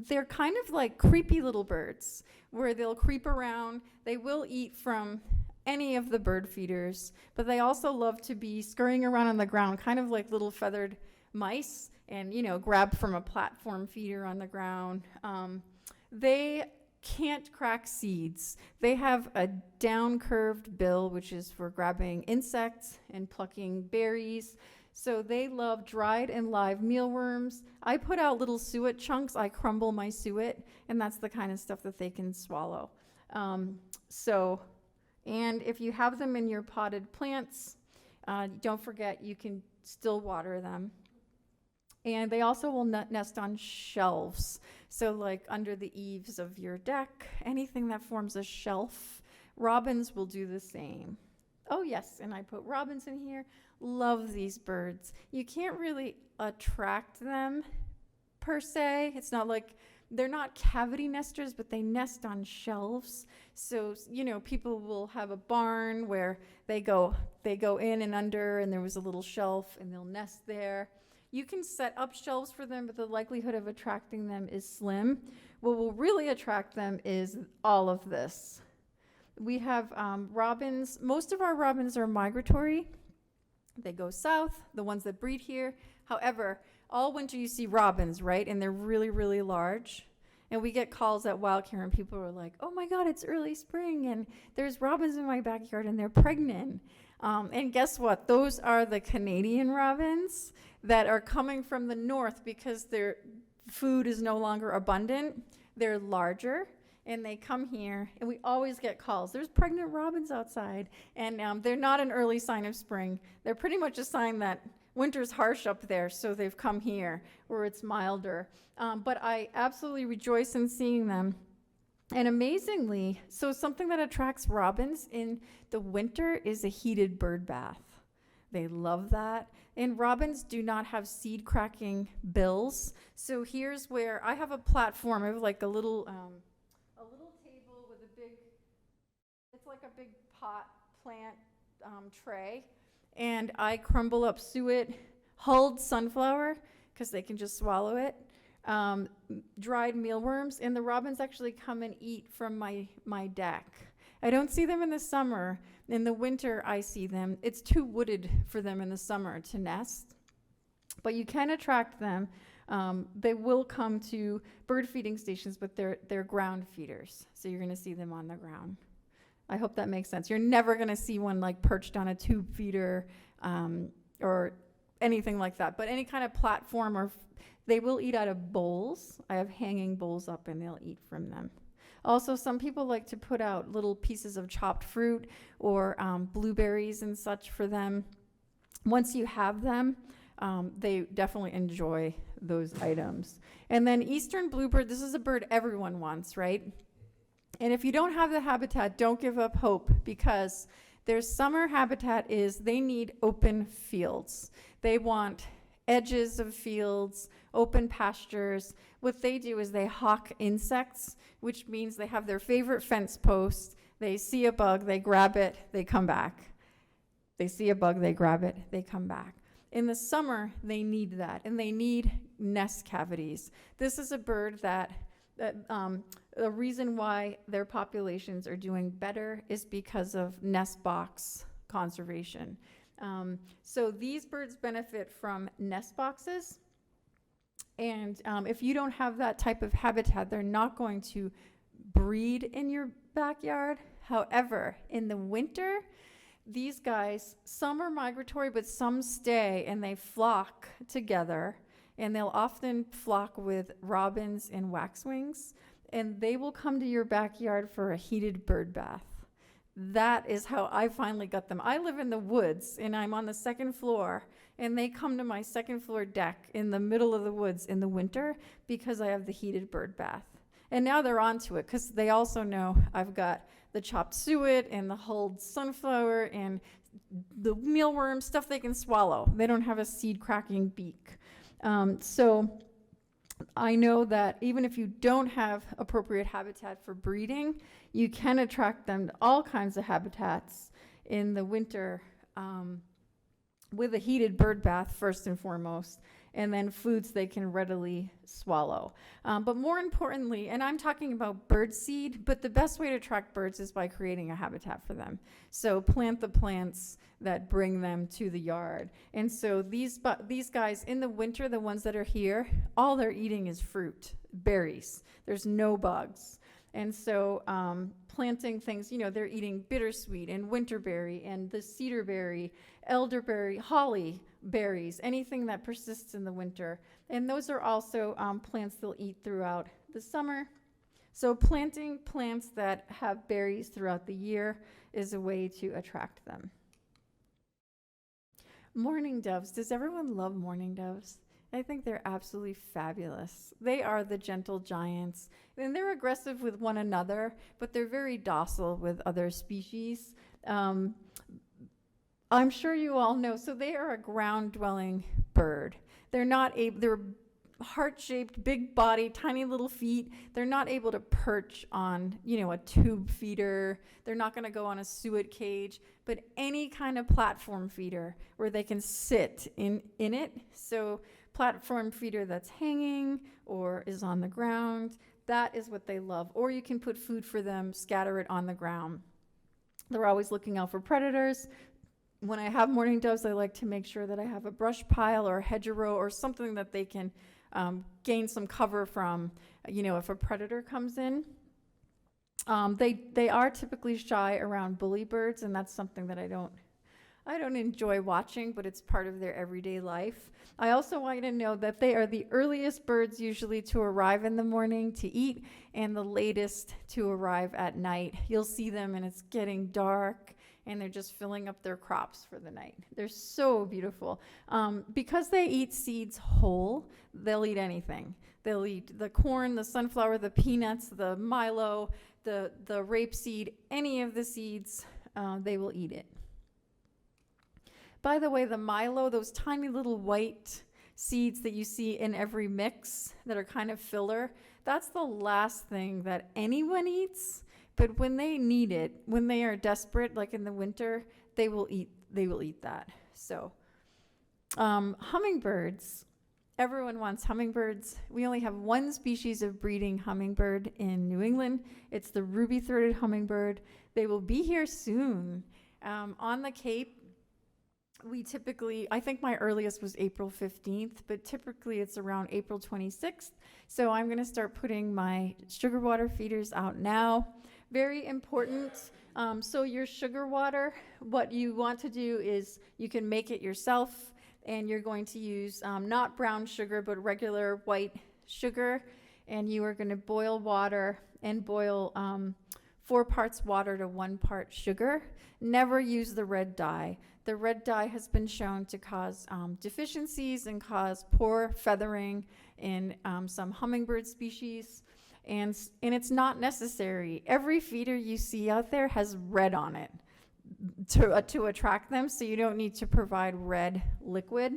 They're kind of like creepy little birds where they'll creep around. They will eat from any of the bird feeders, but they also love to be scurrying around on the ground, kind of like little feathered mice, and grab from a platform feeder on the ground. They can't crack seeds. They have a down curved bill, which is for grabbing insects and plucking berries. So they love dried and live mealworms. I put out little suet chunks. I crumble my suet, and that's the kind of stuff that they can swallow. And if you have them in your potted plants, don't forget you can still water them. And they also will nest on shelves. So like under the eaves of your deck, anything that forms a shelf. Robins will do the same. Oh yes, and I put robins in here. Love these birds. You can't really attract them per se. It's not like they're not cavity nesters, but they nest on shelves. So, people will have a barn where they go in and under, and there was a little shelf, and they'll nest there. You can set up shelves for them, but the likelihood of attracting them is slim. What will really attract them is all of this. We have robins. Most of our robins are migratory. They go south, the ones that breed here. However, all winter you see robins, right? And they're really, really large. And we get calls at Wildcare, and people are like, oh my God, it's early spring, and there's robins in my backyard, and they're pregnant. And guess what? Those are the Canadian robins that are coming from the north because their food is no longer abundant. They're larger, and they come here, and we always get calls. There's pregnant robins outside, and they're not an early sign of spring. They're pretty much a sign that winter's harsh up there, so they've come here where it's milder. But I absolutely rejoice in seeing them. And amazingly, so something that attracts robins in the winter is a heated bird bath. They love that. And robins do not have seed cracking bills. So here's where I have a platform. I have like a little table with it's like a big pot plant tray. And I crumble up suet, hulled sunflower, because they can just swallow it, dried mealworms, and the robins actually come and eat from my deck. I don't see them in the summer. In the winter, I see them. It's too wooded for them in the summer to nest, but you can attract them. They will come to bird feeding stations, but they're ground feeders, so you're going to see them on the ground. I hope that makes sense. You're never going to see one like perched on a tube feeder or anything like that. But any kind of platform or They will eat out of bowls. I have hanging bowls up and they'll eat from them. Also, some people like to put out little pieces of chopped fruit or blueberries and such for them. Once you have them, they definitely enjoy those items. And then eastern bluebird, this is a bird everyone wants, right? And if you don't have the habitat, don't give up hope, because their summer habitat is they need open fields. They want edges of fields, open pastures. What they do is they hawk insects, which means they have their favorite fence post. They see a bug, they grab it, they come back. They see a bug, they grab it, they come back. In the summer, they need that, and they need nest cavities. This is a bird that the reason why their populations are doing better is because of nest box conservation. So these birds benefit from nest boxes, and if you don't have that type of habitat, they're not going to breed in your backyard. However, in the winter, these guys, some are migratory, but some stay and they flock together, and they'll often flock with robins and waxwings, and they will come to your backyard for a heated bird bath. That is how I finally got them. I live in the woods and I'm on the second floor, and they come to my second floor deck in the middle of the woods in the winter because I have the heated bird bath. And now they're onto it because they also know I've got the chopped suet and the hulled sunflower and the mealworm, stuff they can swallow. They don't have a seed-cracking beak. So I know that even if you don't have appropriate habitat for breeding, you can attract them to all kinds of habitats in the winter with a heated bird bath first and foremost, and then foods they can readily swallow. But more importantly, and I'm talking about bird seed, but the best way to attract birds is by creating a habitat for them. So plant the plants that bring them to the yard. And so these guys in the winter, the ones that are here, all they're eating is fruit, berries. There's no bugs. And so planting things, they're eating bittersweet and winterberry and the cedarberry, elderberry, holly berries, anything that persists in the winter. And those are also plants they'll eat throughout the summer. So planting plants that have berries throughout the year is a way to attract them. Mourning doves. Does everyone love mourning doves? I think they're absolutely fabulous. They are the gentle giants, and they're aggressive with one another, but they're very docile with other species. I'm sure you all know, so they are a ground-dwelling bird. They're heart-shaped, big body, tiny little feet. They're not able to perch on, a tube feeder. They're not going to go on a suet cage, but any kind of platform feeder where they can sit in it. So platform feeder that's hanging or is on the ground, that is what they love. Or you can put food for them, scatter it on the ground. They're always looking out for predators. When I have mourning doves, I like to make sure that I have a brush pile or a hedgerow or something that they can gain some cover from, if a predator comes in. They are typically shy around bully birds, and that's something that I don't enjoy watching, but it's part of their everyday life. I also want you to know that they are the earliest birds usually to arrive in the morning to eat, and the latest to arrive at night. You'll see them and it's getting dark, and they're just filling up their crops for the night. They're so beautiful. Because they eat seeds whole, they'll eat anything. They'll eat the corn, the sunflower, the peanuts, the milo, the rapeseed, any of the seeds, they will eat it. By the way, the milo, those tiny little white seeds that you see in every mix that are kind of filler, that's the last thing that anyone eats. But when they need it, when they are desperate, like in the winter, they will eat that. So hummingbirds. Everyone wants hummingbirds. We only have one species of breeding hummingbird in New England. It's the ruby-throated hummingbird. They will be here soon. On the Cape, we typically, I think my earliest was April 15th, but typically it's around April 26th. So I'm going to start putting my sugar water feeders out now. Very important. So your sugar water, what you want to do is you can make it yourself. and you're going to use not brown sugar, but regular white sugar, and you are going to boil water and boil 4 parts water to 1 part sugar. Never use the red dye. The red dye has been shown to cause deficiencies and cause poor feathering in some hummingbird species, and it's not necessary. Every feeder you see out there has red on it to attract them, so you don't need to provide red liquid.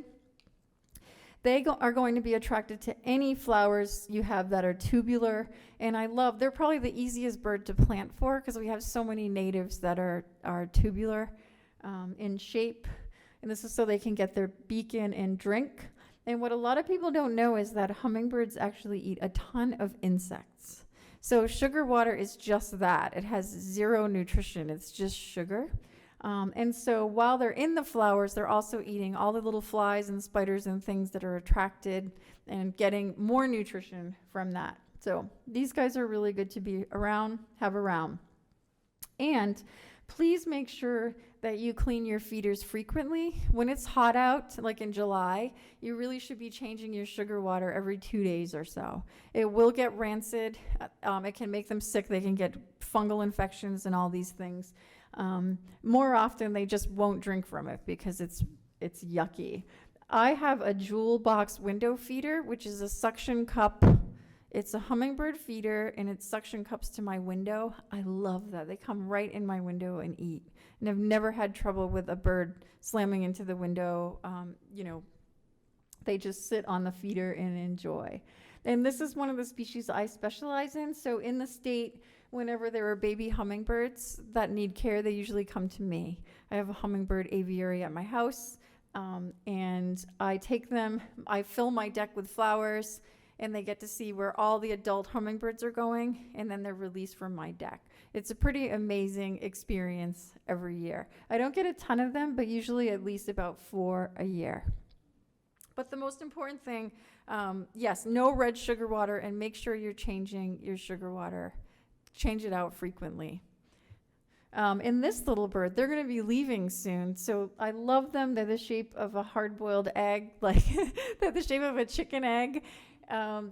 They are going to be attracted to any flowers you have that are tubular, and they're probably the easiest bird to plant for because we have so many natives that are tubular in shape, and this is so they can get their beak in and drink. And what a lot of people don't know is that hummingbirds actually eat a ton of insects. So sugar water is just that. It has 0 nutrition. It's just sugar. And so while they're in the flowers, they're also eating all the little flies and spiders and things that are attracted and getting more nutrition from that. So these guys are really good to be around, have around. And please make sure that you clean your feeders frequently. When it's hot out, like in July, you really should be changing your sugar water every 2 days or so. It will get rancid. It can make them sick. They can get fungal infections and all these things. More often, they just won't drink from it because it's yucky. I have a jewel box window feeder, which is a suction cup. It's a hummingbird feeder, and it suction cups to my window. I love that. They come right in my window and eat. And I've never had trouble with a bird slamming into the window. They just sit on the feeder and enjoy. And this is one of the species I specialize in. So in the state, whenever there are baby hummingbirds that need care, they usually come to me. I have a hummingbird aviary at my house, and I take them, I fill my deck with flowers, and they get to see where all the adult hummingbirds are going, and then they're released from my deck. It's a pretty amazing experience every year. I don't get a ton of them, but usually at least about 4 a year. But the most important thing, yes, no red sugar water, and make sure you're changing your sugar water. Change it out frequently. And this little bird, they're going to be leaving soon. So I love them. They're the shape of a hard-boiled egg, like they're the shape of a chicken egg.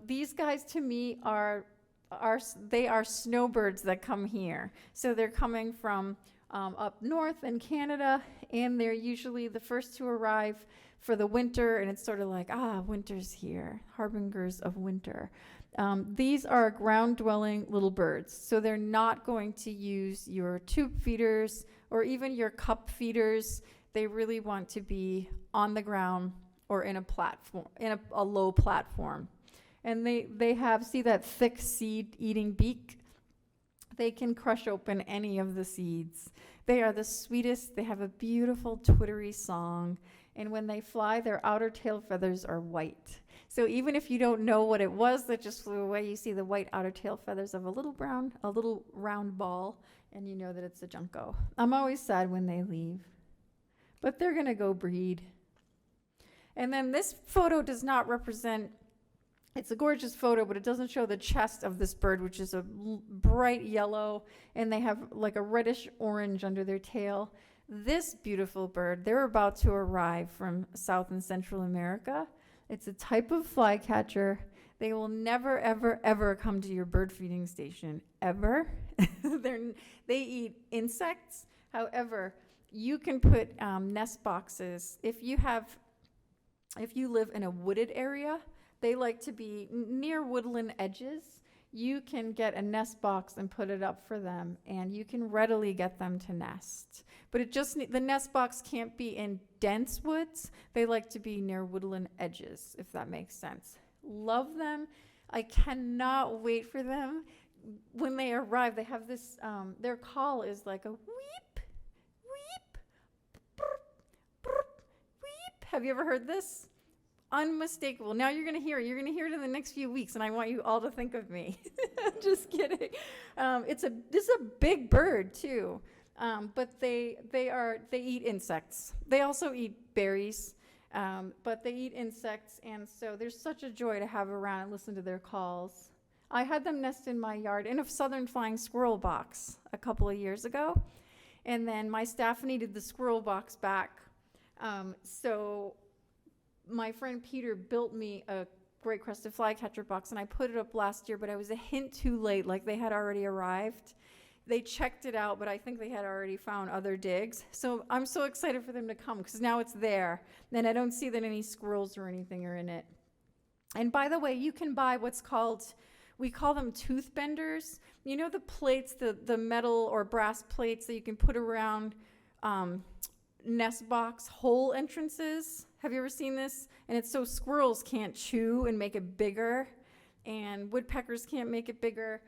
These guys, to me, are snowbirds that come here. So they're coming from up north in Canada, and they're usually the first to arrive for the winter, and it's sort of like, winter's here, harbingers of winter. These are ground-dwelling little birds, so they're not going to use your tube feeders or even your cup feeders. They really want to be on the ground or in a platform, in a low platform. And they have, see that thick seed-eating beak? They can crush open any of the seeds. They are the sweetest. They have a beautiful twittery song. And when they fly, their outer tail feathers are white. So even if you don't know what it was that just flew away, you see the white outer tail feathers of a little round ball, and you know that it's a junco. I'm always sad when they leave, but they're going to go breed. And then this photo does not represent, it's a gorgeous photo, but it doesn't show the chest of this bird, which is a bright yellow, and they have like a reddish orange under their tail. This beautiful bird, they're about to arrive from South and Central America. It's a type of flycatcher. They will never, ever, ever come to your bird feeding station, ever. They eat insects. However, you can put nest boxes. If you live in a wooded area, they like to be near woodland edges. You can get a nest box and put it up for them, and you can readily get them to nest. But the nest box can't be in dense woods. They like to be near woodland edges, if that makes sense. Love them. I cannot wait for them. When they arrive, they have this, their call is like a weep, weep, burp, burp, weep. Have you ever heard this? Unmistakable. Now you're going to hear it. You're going to hear it in the next few weeks, and I want you all to think of me. Just kidding. This is a big bird too, but they eat insects. They also eat berries, but they eat insects, and so there's such a joy to have around and listen to their calls. I had them nest in my yard in a southern flying squirrel box a couple of years ago, and then my staff needed the squirrel box back, so my friend Peter built me a great crested flycatcher box, and I put it up last year, but I was a hint too late, like they had already arrived. They checked it out, but I think they had already found other digs. So I'm so excited for them to come because now it's there. And I don't see that any squirrels or anything are in it. And by the way, you can buy what's called, we call them tooth benders. You know the plates, the metal or brass plates that you can put around nest box hole entrances? Have you ever seen this? And it's so squirrels can't chew and make it bigger, and woodpeckers can't make it bigger.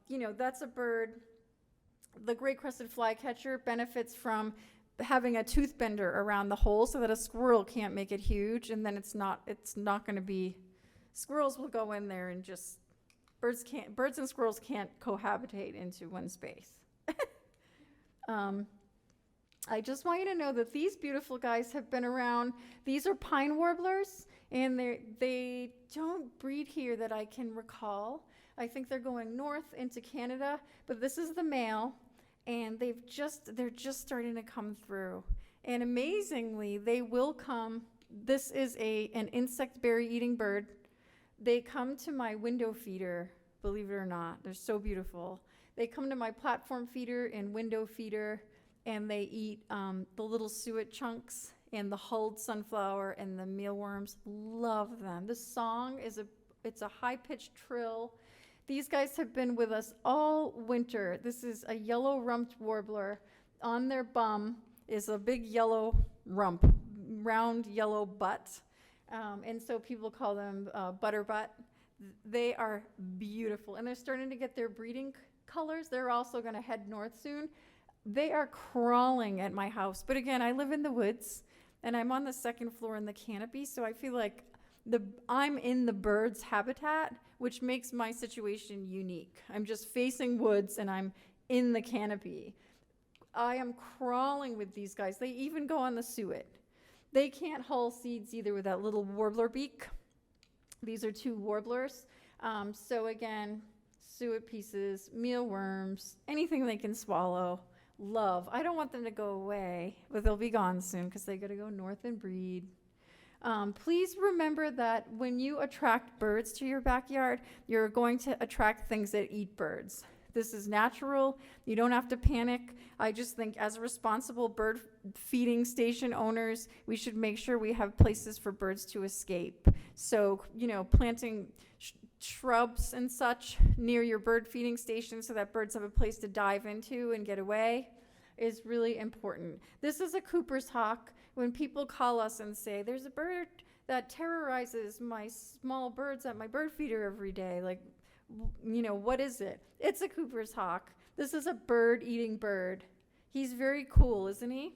You know, that's a bird. The great crested flycatcher benefits from having a tooth bender around the hole so that a squirrel can't make it huge, and then it's not going to be, squirrels will go in there and just, birds and squirrels can't cohabitate into one space. I just want you to know that these beautiful guys have been around. These are pine warblers, and they don't breed here that I can recall. I think they're going north into Canada, but this is the male, and they're just starting to come through. And amazingly, they will come. This is an insect berry eating bird. They come to my window feeder, believe it or not. They're so beautiful. They come to my platform feeder and window feeder, and they eat the little suet chunks and the hulled sunflower and the mealworms. Love them. The song it's a high-pitched trill. These guys have been with us all winter. This is a yellow-rumped warbler. On their bum is a big yellow rump, round yellow butt. And so people call them butterbutt. They are beautiful, and they're starting to get their breeding colors. They're also going to head north soon. They are crawling at my house. But again, I live in the woods, and I'm on the second floor in the canopy, so I feel like I'm in the bird's habitat, which makes my situation unique. I'm just facing woods, and I'm in the canopy. I am crawling with these guys. They even go on the suet. They can't hull seeds either with that little warbler beak. These are two warblers. So again, suet pieces, mealworms, anything they can swallow. Love. I don't want them to go away, but they'll be gone soon because they got to go north and breed. Please remember that when you attract birds to your backyard, you're going to attract things that eat birds. This is natural. You don't have to panic. I just think as responsible bird feeding station owners, we should make sure we have places for birds to escape. So, you know, planting shrubs and such near your bird feeding station so that birds have a place to dive into and get away is really important. This is a Cooper's hawk. When people call us and say, there's a bird that terrorizes my small birds at my bird feeder every day, like, you know, what is it? It's a Cooper's hawk. This is a bird-eating bird. He's very cool, isn't he?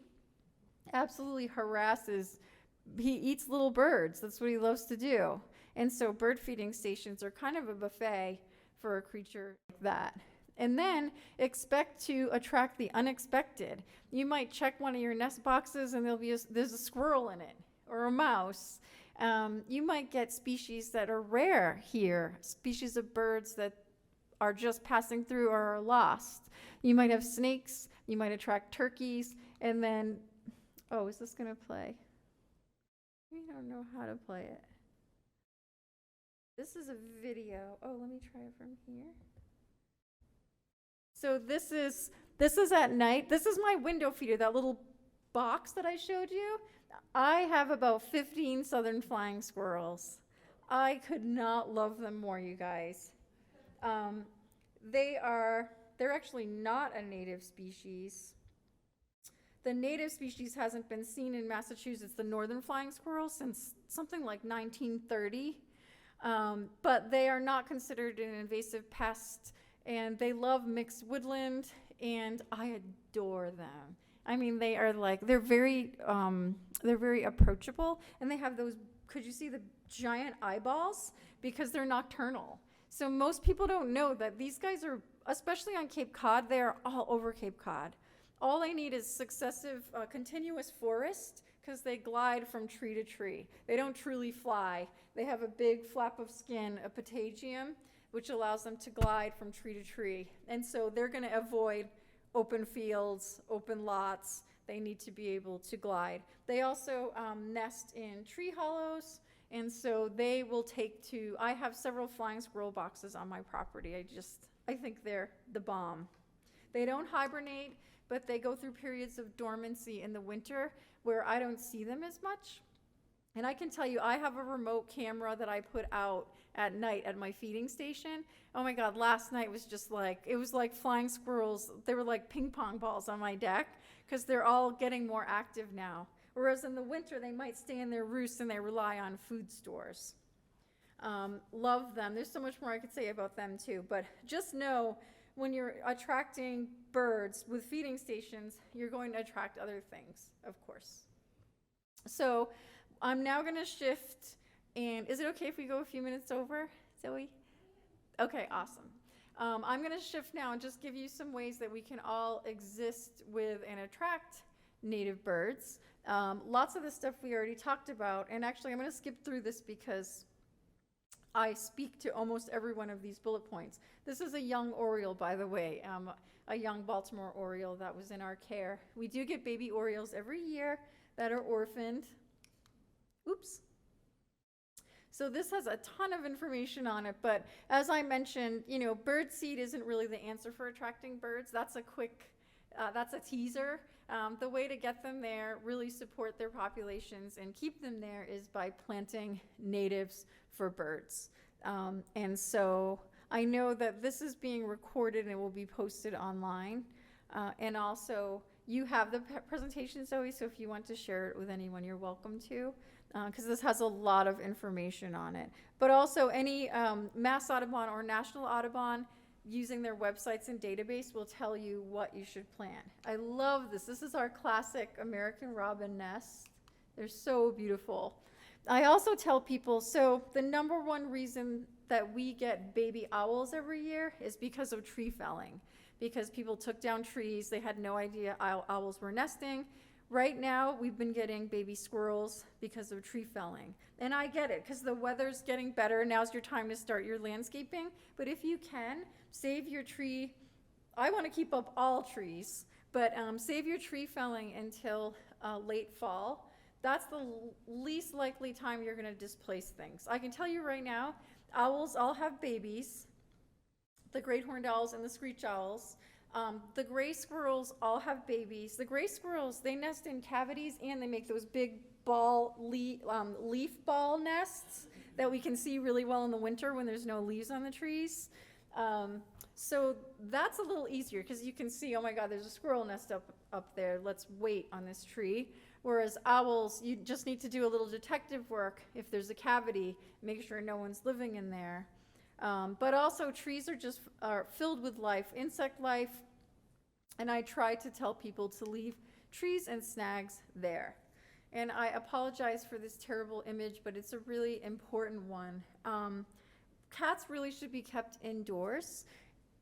Absolutely harasses. He eats little birds. That's what he loves to do. And so bird feeding stations are kind of a buffet for a creature like that. And then expect to attract the unexpected. You might check one of your nest boxes and there's a squirrel in it or a mouse. You might get species that are rare here, species of birds that are just passing through or are lost. You might have snakes, you might attract turkeys, and then, oh, is this going to play? We don't know how to play it. This is a video. Oh, let me try it from here. So this is at night. This is my window feeder, that little box that I showed you. I have about 15 southern flying squirrels. I could not love them more, you guys. They're actually not a native species. The native species hasn't been seen in Massachusetts, the northern flying squirrel, since something like 1930. But they are not considered an invasive pest, and they love mixed woodland, and I adore them. I mean, they're very approachable, and they have those, could you see the giant eyeballs? Because they're nocturnal. So most people don't know that these guys are, especially on Cape Cod, they are all over Cape Cod. All they need is successive continuous forest, because they glide from tree to tree. They don't truly fly. They have a big flap of skin, a patagium, which allows them to glide from tree to tree. And so they're going to avoid open fields, open lots. They need to be able to glide. They also nest in tree hollows, and so they will take to, I have several flying squirrel boxes on my property. I think they're the bomb. They don't hibernate, but they go through periods of dormancy in the winter where I don't see them as much. And I can tell you, I have a remote camera that I put out at night at my feeding station. Oh my God, last night was just like, it was like flying squirrels. They were like ping pong balls on my deck because they're all getting more active now. Whereas in the winter, they might stay in their roosts and they rely on food stores. Love them. There's so much more I could say about them too, but just know when you're attracting birds with feeding stations, you're going to attract other things, of course. So I'm now going to shift, and is it okay if we go a few minutes over, Zoe? Okay, awesome. I'm going to shift now and just give you some ways that we can all exist with and attract native birds. Lots of the stuff we already talked about, and actually I'm going to skip through this because I speak to almost every one of these bullet points. This is a young oriole, by the way, a young Baltimore oriole that was in our care. We do get baby orioles every year that are orphaned. Oops. So this has a ton of information on it, but as I mentioned, bird seed isn't really the answer for attracting birds. That's a quick, that's a teaser. The way to get them there, really support their populations and keep them there is by planting natives for birds. And so I know that this is being recorded and it will be posted online. And also you have the presentation, Zoe, so if you want to share it with anyone, you're welcome to, because this has a lot of information on it. But also any Mass Audubon or National Audubon using their websites and database will tell you what you should plant. I love this. This is our classic American robin nest. They're so beautiful. I also tell people, so the number one reason that we get baby owls every year is because of tree felling, because people took down trees. They had no idea owls were nesting. Right now, we've been getting baby squirrels because of tree felling. And I get it, because the weather's getting better. Now's your time to start your landscaping. But if you can, save your tree. I want to keep up all trees, but save your tree felling until late fall. That's the least likely time you're going to displace things. I can tell you right now, owls all have babies, the great horned owls and the screech owls. The gray squirrels all have babies. The gray squirrels, they nest in cavities and they make those big leaf ball nests that we can see really well in the winter when there's no leaves on the trees. So that's a little easier because you can see, oh my God, there's a squirrel nest up there. Let's wait on this tree. Whereas owls, you just need to do a little detective work. If there's a cavity, make sure no one's living in there. But also trees are filled with life, insect life, and I try to tell people to leave trees and snags there. And I apologize for this terrible image, but it's a really important one. Cats really should be kept indoors,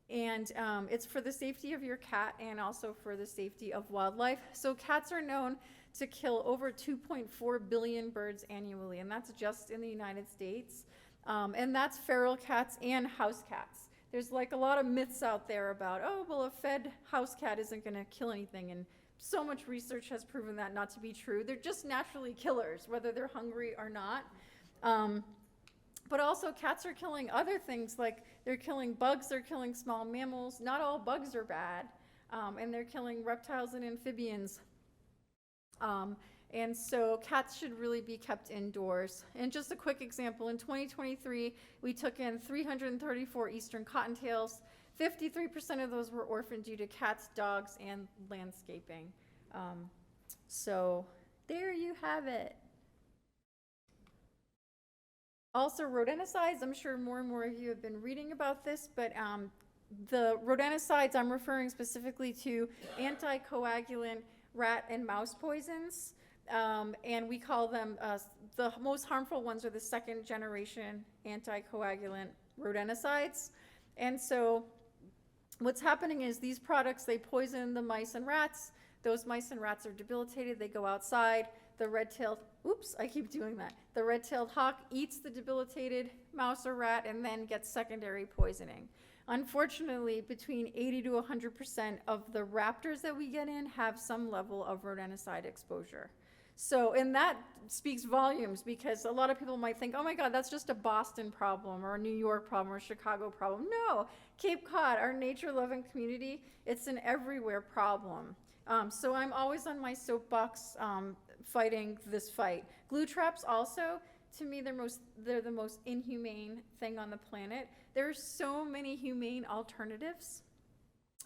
and it's for the safety of your cat and also for the safety of wildlife. So cats are known to kill over 2.4 billion birds annually, and that's just in the United States. And that's feral cats and house cats. There's like a lot of myths out there about, oh, well, a fed house cat isn't going to kill anything. And so much research has proven that not to be true. They're just naturally killers, whether they're hungry or not. But also cats are killing other things, like they're killing bugs, they're killing small mammals. Not all bugs are bad. And they're killing reptiles and amphibians. And so cats should really be kept indoors. And just a quick example, in 2023, we took in 334 eastern cottontails. 53% of those were orphaned due to cats, dogs, and landscaping. So there you have it. Also, rodenticides, I'm sure more and more of you have been reading about this, but the rodenticides, I'm referring specifically to anticoagulant rat and mouse poisons. And we call them, the most harmful ones are the second generation anticoagulant rodenticides. And so what's happening is these products, they poison the mice and rats. Those mice and rats are debilitated. They go outside. The red-tailed, oops, I keep doing that. The red-tailed hawk eats the debilitated mouse or rat and then gets secondary poisoning. Unfortunately, between 80 to 100% of the raptors that we get in have some level of rodenticide exposure. So, and that speaks volumes, because a lot of people might think, oh my God, that's just a Boston problem or a New York problem or a Chicago problem. No, Cape Cod, our nature-loving community, it's an everywhere problem. So I'm always on my soapbox fighting this fight. Glue traps also, to me, they're the most inhumane thing on the planet. There are so many humane alternatives,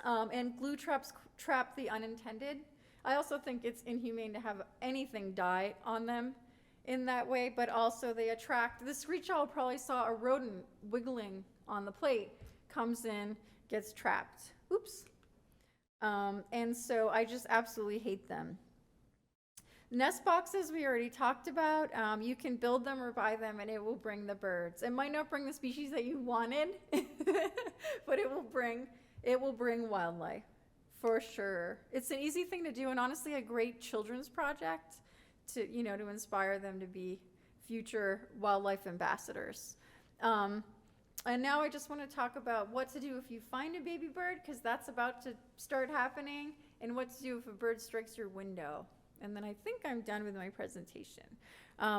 and glue traps trap the unintended. I also think it's inhumane to have anything die on them in that way, but also they attract, the screech owl probably saw a rodent wiggling on the plate, comes in, gets trapped. Oops. And so I just absolutely hate them. Nest boxes we already talked about. You can build them or buy them, and it will bring the birds. It might not bring the species that you wanted, but it will bring wildlife for sure. It's an easy thing to do, and honestly a great children's project to inspire them to be future wildlife ambassadors. And now I just want to talk about what to do if you find a baby bird, because that's about to start happening, and what to do if a bird strikes your window. And then I think I'm done with my presentation.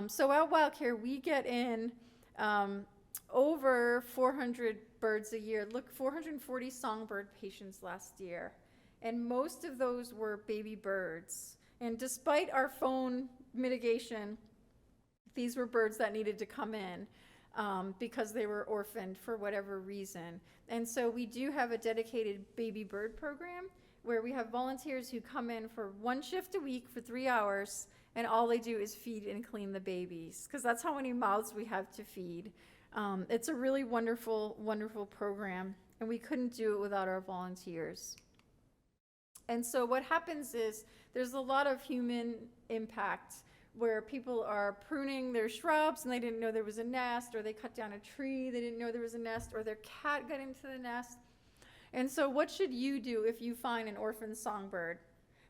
So at WildCare, we get in over 400 birds a year. Look, 440 songbird patients last year. And most of those were baby birds. And despite our phone mitigation, these were birds that needed to come in because they were orphaned for whatever reason. And so we do have a dedicated baby bird program where we have volunteers who come in for one shift a week for 3 hours, and all they do is feed and clean the babies, because that's how many mouths we have to feed. It's a really wonderful, wonderful program, and we couldn't do it without our volunteers. And so what happens is there's a lot of human impact where people are pruning their shrubs and they didn't know there was a nest, or they cut down a tree, they didn't know there was a nest, or their cat got into the nest. And so what should you do if you find an orphaned songbird?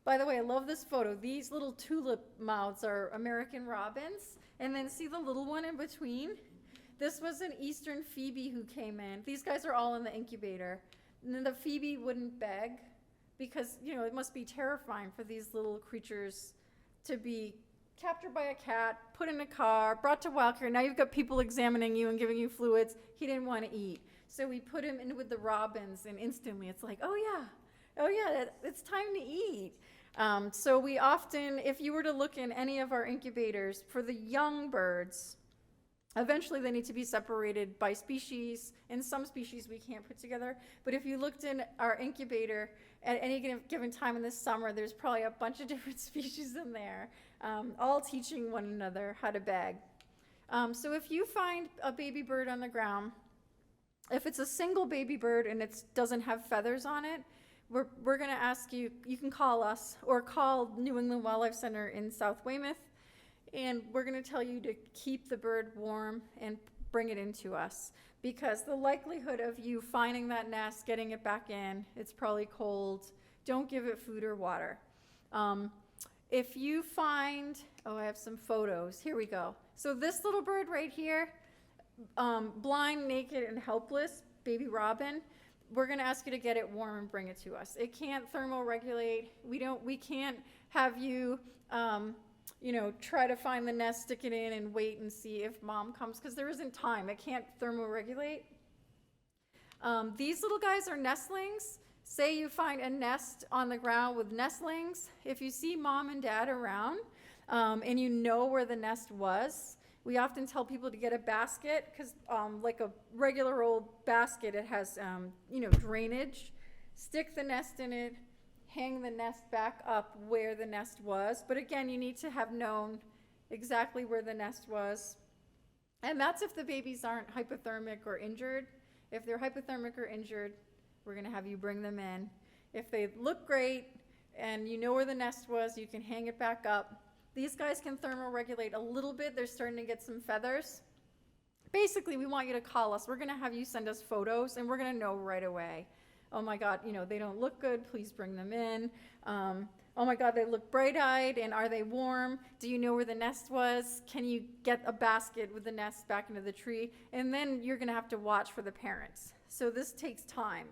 By the way, I love this photo. These little tulip mouths are American robins. And then see the little one in between? This was an eastern phoebe who came in. These guys are all in the incubator. And then the phoebe wouldn't beg because, it must be terrifying for these little creatures to be captured by a cat, put in a car, brought to WildCare. Now you've got people examining you and giving you fluids. He didn't want to eat. So we put him in with the robins, and instantly it's like, oh yeah, it's time to eat. So we often, if you were to look in any of our incubators, for the young birds, eventually they need to be separated by species. In some species we can't put together, but if you looked in our incubator at any given time in the summer, there's probably a bunch of different species in there, all teaching one another how to beg. So if you find a baby bird on the ground, if it's a single baby bird and it doesn't have feathers on it, we're going to ask you, you can call us or call New England Wildlife Center in South Weymouth, and we're going to tell you to keep the bird warm and bring it into us, because the likelihood of you finding that nest, getting it back in, it's probably cold, don't give it food or water. If you find, I have some photos, here we go. So this little bird right here, blind, naked, and helpless, baby robin, we're going to ask you to get it warm and bring it to us. It can't thermoregulate. We can't have you, try to find the nest, stick it in, and wait and see if mom comes, because there isn't time. It can't thermoregulate. These little guys are nestlings. Say you find a nest on the ground with nestlings. If you see mom and dad around, and you know where the nest was, we often tell people to get a basket, because like a regular old basket, it has, drainage. Stick the nest in it, hang the nest back up where the nest was. But again, you need to have known exactly where the nest was. And that's if the babies aren't hypothermic or injured. If they're hypothermic or injured, we're going to have you bring them in. If they look great and you know where the nest was, you can hang it back up. These guys can thermoregulate a little bit. They're starting to get some feathers. Basically, we want you to call us. We're going to have you send us photos, and we're going to know right away. Oh my God, they don't look good. Please bring them in. Oh my God, they look bright-eyed, and are they warm? Do you know where the nest was? Can you get a basket with the nest back into the tree? And then you're going to have to watch for the parents. So this takes time.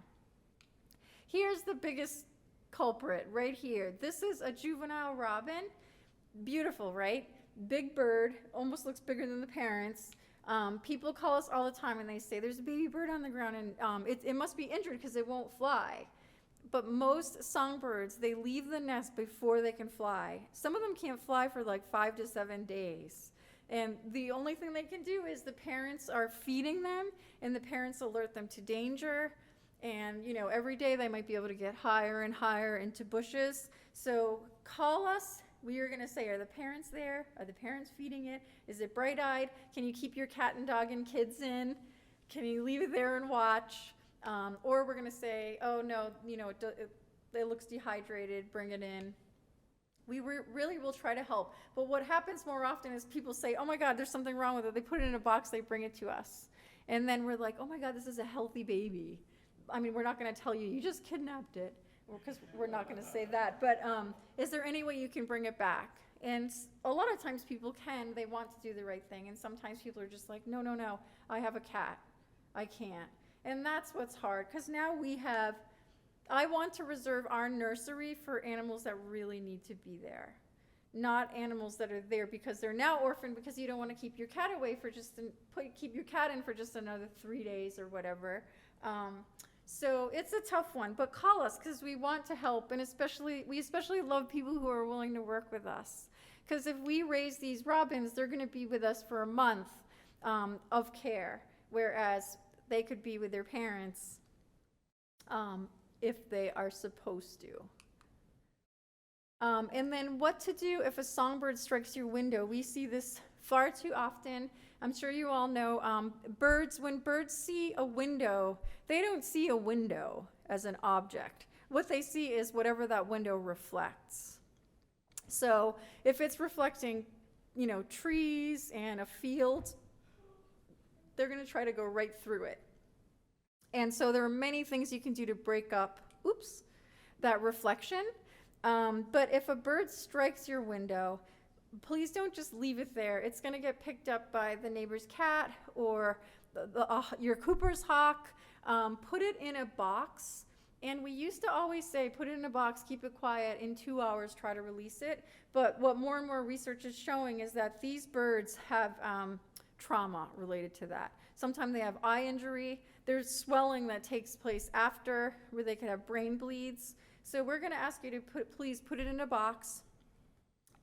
Here's the biggest culprit right here. This is a juvenile robin. Beautiful, right? Big bird, almost looks bigger than the parents. People call us all the time and they say, there's a baby bird on the ground and it must be injured because it won't fly. But most songbirds, they leave the nest before they can fly. Some of them can't fly for like 5 to 7 days. And the only thing they can do is the parents are feeding them and the parents alert them to danger. And, you know, every day they might be able to get higher and higher into bushes. So call us. We are going to say, are the parents there? Are the parents feeding it? Is it bright-eyed? Can you keep your cat and dog and kids in? Can you leave it there and watch? Or we're going to say, oh, no, you know, it looks dehydrated. Bring it in. We really will try to help. But what happens more often is people say, oh, my God, there's something wrong with it. They put it in a box. They bring it to us. And then we're like, oh, my God, this is a healthy baby. I mean, we're not going to tell you, you just kidnapped it, because we're not going to say that. But is there any way you can bring it back? And a lot of times people can. They want to do the right thing. And sometimes people are just like, no, no, no, I have a cat. I can't. And that's what's hard, because now I want to reserve our nursery for animals that really need to be there, not animals that are there because they're now orphaned because you don't want to keep your cat away for keep your cat in for just another 3 days or whatever. So it's a tough one, but call us because we want to help, and we especially love people who are willing to work with us. Because if we raise these robins, they're going to be with us for a month of care, whereas they could be with their parents if they are supposed to. And then what to do if a songbird strikes your window. We see this far too often. I'm sure you all know when birds see a window, they don't see a window as an object. What they see is whatever that window reflects. So if it's reflecting, you know, trees and a field, they're going to try to go right through it. And so there are many things you can do to break up, that reflection. But if a bird strikes your window, please don't just leave it there. It's going to get picked up by the neighbor's cat or your Cooper's hawk. Put it in a box. And we used to always say, put it in a box, keep it quiet, in 2 hours, try to release it. But what more and more research is showing is that these birds have trauma related to that. Sometimes they have eye injury. There's swelling that takes place after, where they could have brain bleeds. So we're going to ask you to please put it in a box,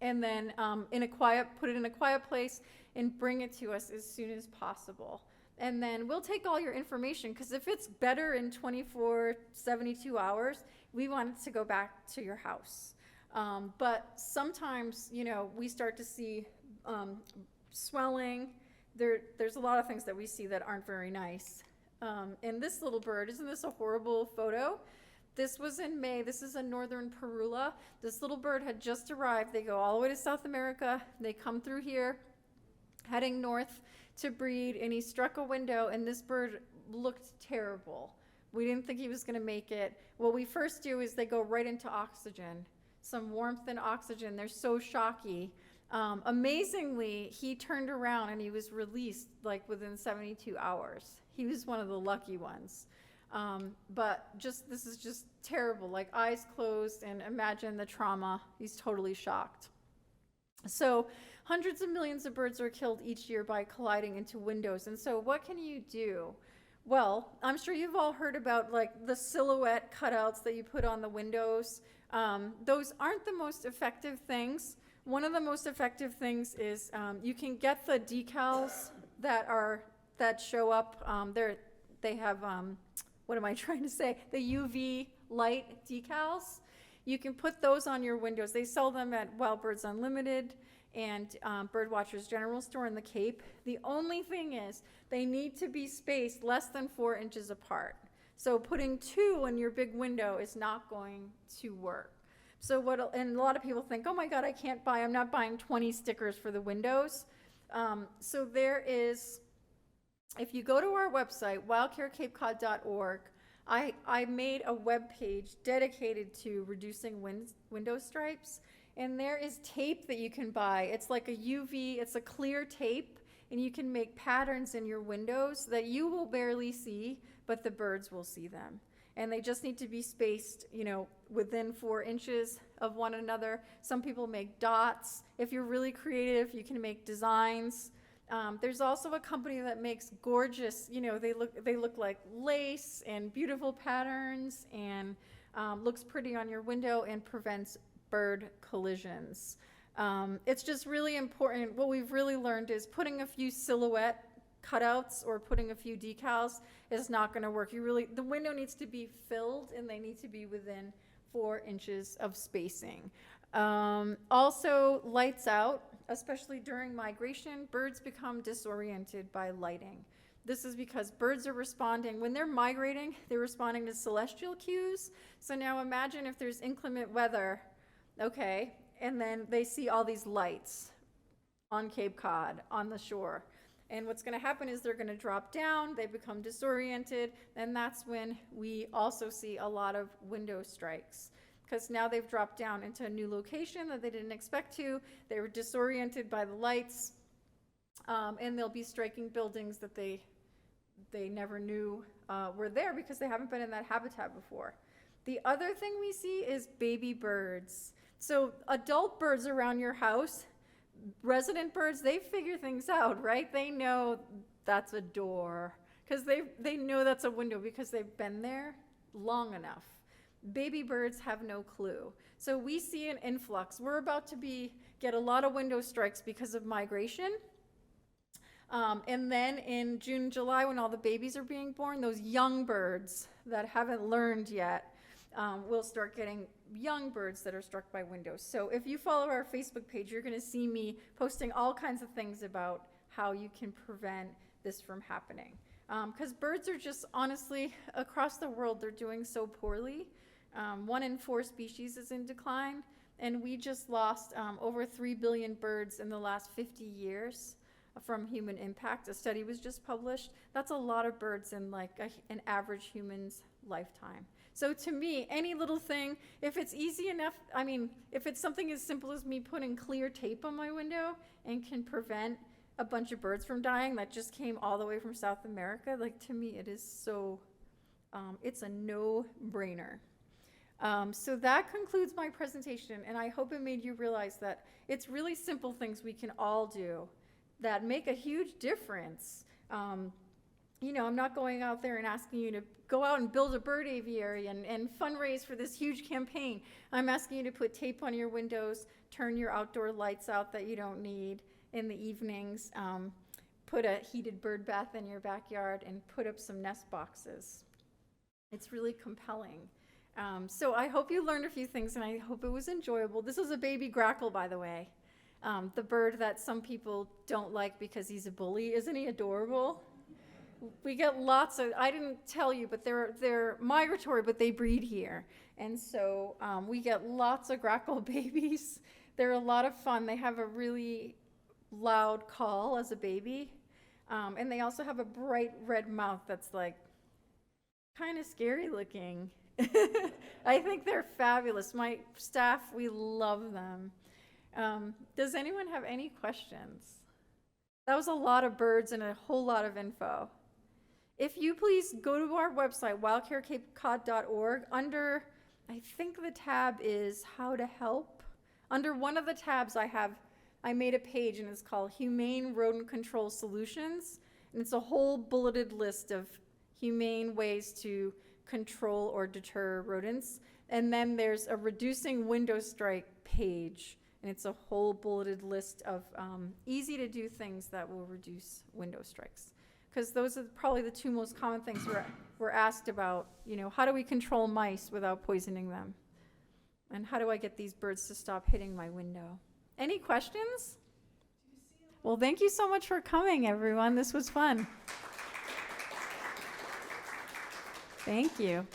and then put it in a quiet place and bring it to us as soon as possible. And then we'll take all your information, because if it's better in 72 hours, we want it to go back to your house. But sometimes, you know, we start to see swelling. There's a lot of things that we see that aren't very nice. And this little bird, isn't this a horrible photo? This was in May. This is a northern Parula. This little bird had just arrived. They go all the way to South America. They come through here, heading north to breed, and he struck a window, and this bird looked terrible. We didn't think he was going to make it. What we first do is they go right into oxygen, some warmth and oxygen. They're so shocky. Amazingly, he turned around and he was released like within 72 hours. He was one of the lucky ones. But this is just terrible, like eyes closed, and imagine the trauma. He's totally shocked. So hundreds of millions of birds are killed each year by colliding into windows. And so what can you do? Well, I'm sure you've all heard about like the silhouette cutouts that you put on the windows. Those aren't the most effective things. One of the most effective things is you can get the decals that show up. They have what am I trying to say? The UV light decals. You can put those on your windows. They sell them at Wild Birds Unlimited and Birdwatchers General Store in the Cape. The only thing is they need to be spaced less than 4 inches apart. So putting 2 in your big window is not going to work. So and a lot of people think, oh my God, I'm not buying 20 stickers for the windows. So there is, if you go to our website, wildcareCapeCod.org, I made a web page dedicated to reducing window stripes, and there is tape that you can buy. It's like it's a clear tape, and you can make patterns in your windows that you will barely see, but the birds will see them. And they just need to be spaced, within 4 inches of one another. Some people make dots. If you're really creative, you can make designs. There's also a company that makes gorgeous, they look like lace and beautiful patterns, and looks pretty on your window and prevents bird collisions. It's just really important. What we've really learned is putting a few silhouette cutouts or putting a few decals is not going to work. The window needs to be filled, and they need to be within 4 inches of spacing. Also, lights out, especially during migration, birds become disoriented by lighting. This is because birds are responding, when they're migrating, they're responding to celestial cues. So now imagine if there's inclement weather, okay, and then they see all these lights on Cape Cod, on the shore. And what's going to happen is they're going to drop down, they become disoriented, and that's when we also see a lot of window strikes. Because now they've dropped down into a new location that they didn't expect to. They were disoriented by the lights, and they'll be striking buildings that they never knew were there because they haven't been in that habitat before. The other thing we see is baby birds. So adult birds around your house, resident birds, they figure things out, right? They know that's a door because they know that's a window because they've been there long enough. Baby birds have no clue. So we see an influx. We're about to get a lot of window strikes because of migration. And then in June, July, when all the babies are being born, those young birds that haven't learned yet will start getting young birds that are struck by windows. So if you follow our Facebook page, you're going to see me posting all kinds of things about how you can prevent this from happening. Because birds are just, honestly, across the world, they're doing so poorly. 1 in 4 species is in decline, and we just lost over 3 billion birds in the last 50 years from human impact. A study was just published. That's a lot of birds in an average human's lifetime. So to me, any little thing, if it's easy enough, if it's something as simple as me putting clear tape on my window and can prevent a bunch of birds from dying that just came all the way from South America, to me it is so, it's a no-brainer. So that concludes my presentation, and I hope it made you realize that it's really simple things we can all do that make a huge difference. I'm not going out there and asking you to go out and build a bird aviary and fundraise for this huge campaign. I'm asking you to put tape on your windows, turn your outdoor lights out that you don't need in the evenings, put a heated bird bath in your backyard, and put up some nest boxes. It's really compelling. So I hope you learned a few things, and I hope it was enjoyable. This is a baby grackle, by the way. The bird that some people don't like because he's a bully. Isn't he adorable? We get lots of, I didn't tell you, but they're migratory, but they breed here. And so we get lots of grackle babies. They're a lot of fun. They have a really loud call as a baby. And they also have a bright red mouth that's kind of scary looking. I think they're fabulous. My staff, we love them. Does anyone have any questions? That was a lot of birds and a whole lot of info. If you please go to our website, wildcarecapecod.org. Under, I think the tab is How to Help. Under one of the tabs I made a page, and it's called Humane Rodent Control Solutions. And it's a whole bulleted list of humane ways to control or deter rodents. And then there's a Reducing Window Strike page, and it's a whole bulleted list of easy to do things that will reduce window strikes. Because those are probably the 2 most common things we're asked about. How do we control mice without poisoning them? And how do I get these birds to stop hitting my window? Any questions? Well, thank you so much for coming, everyone. This was fun. Thank you.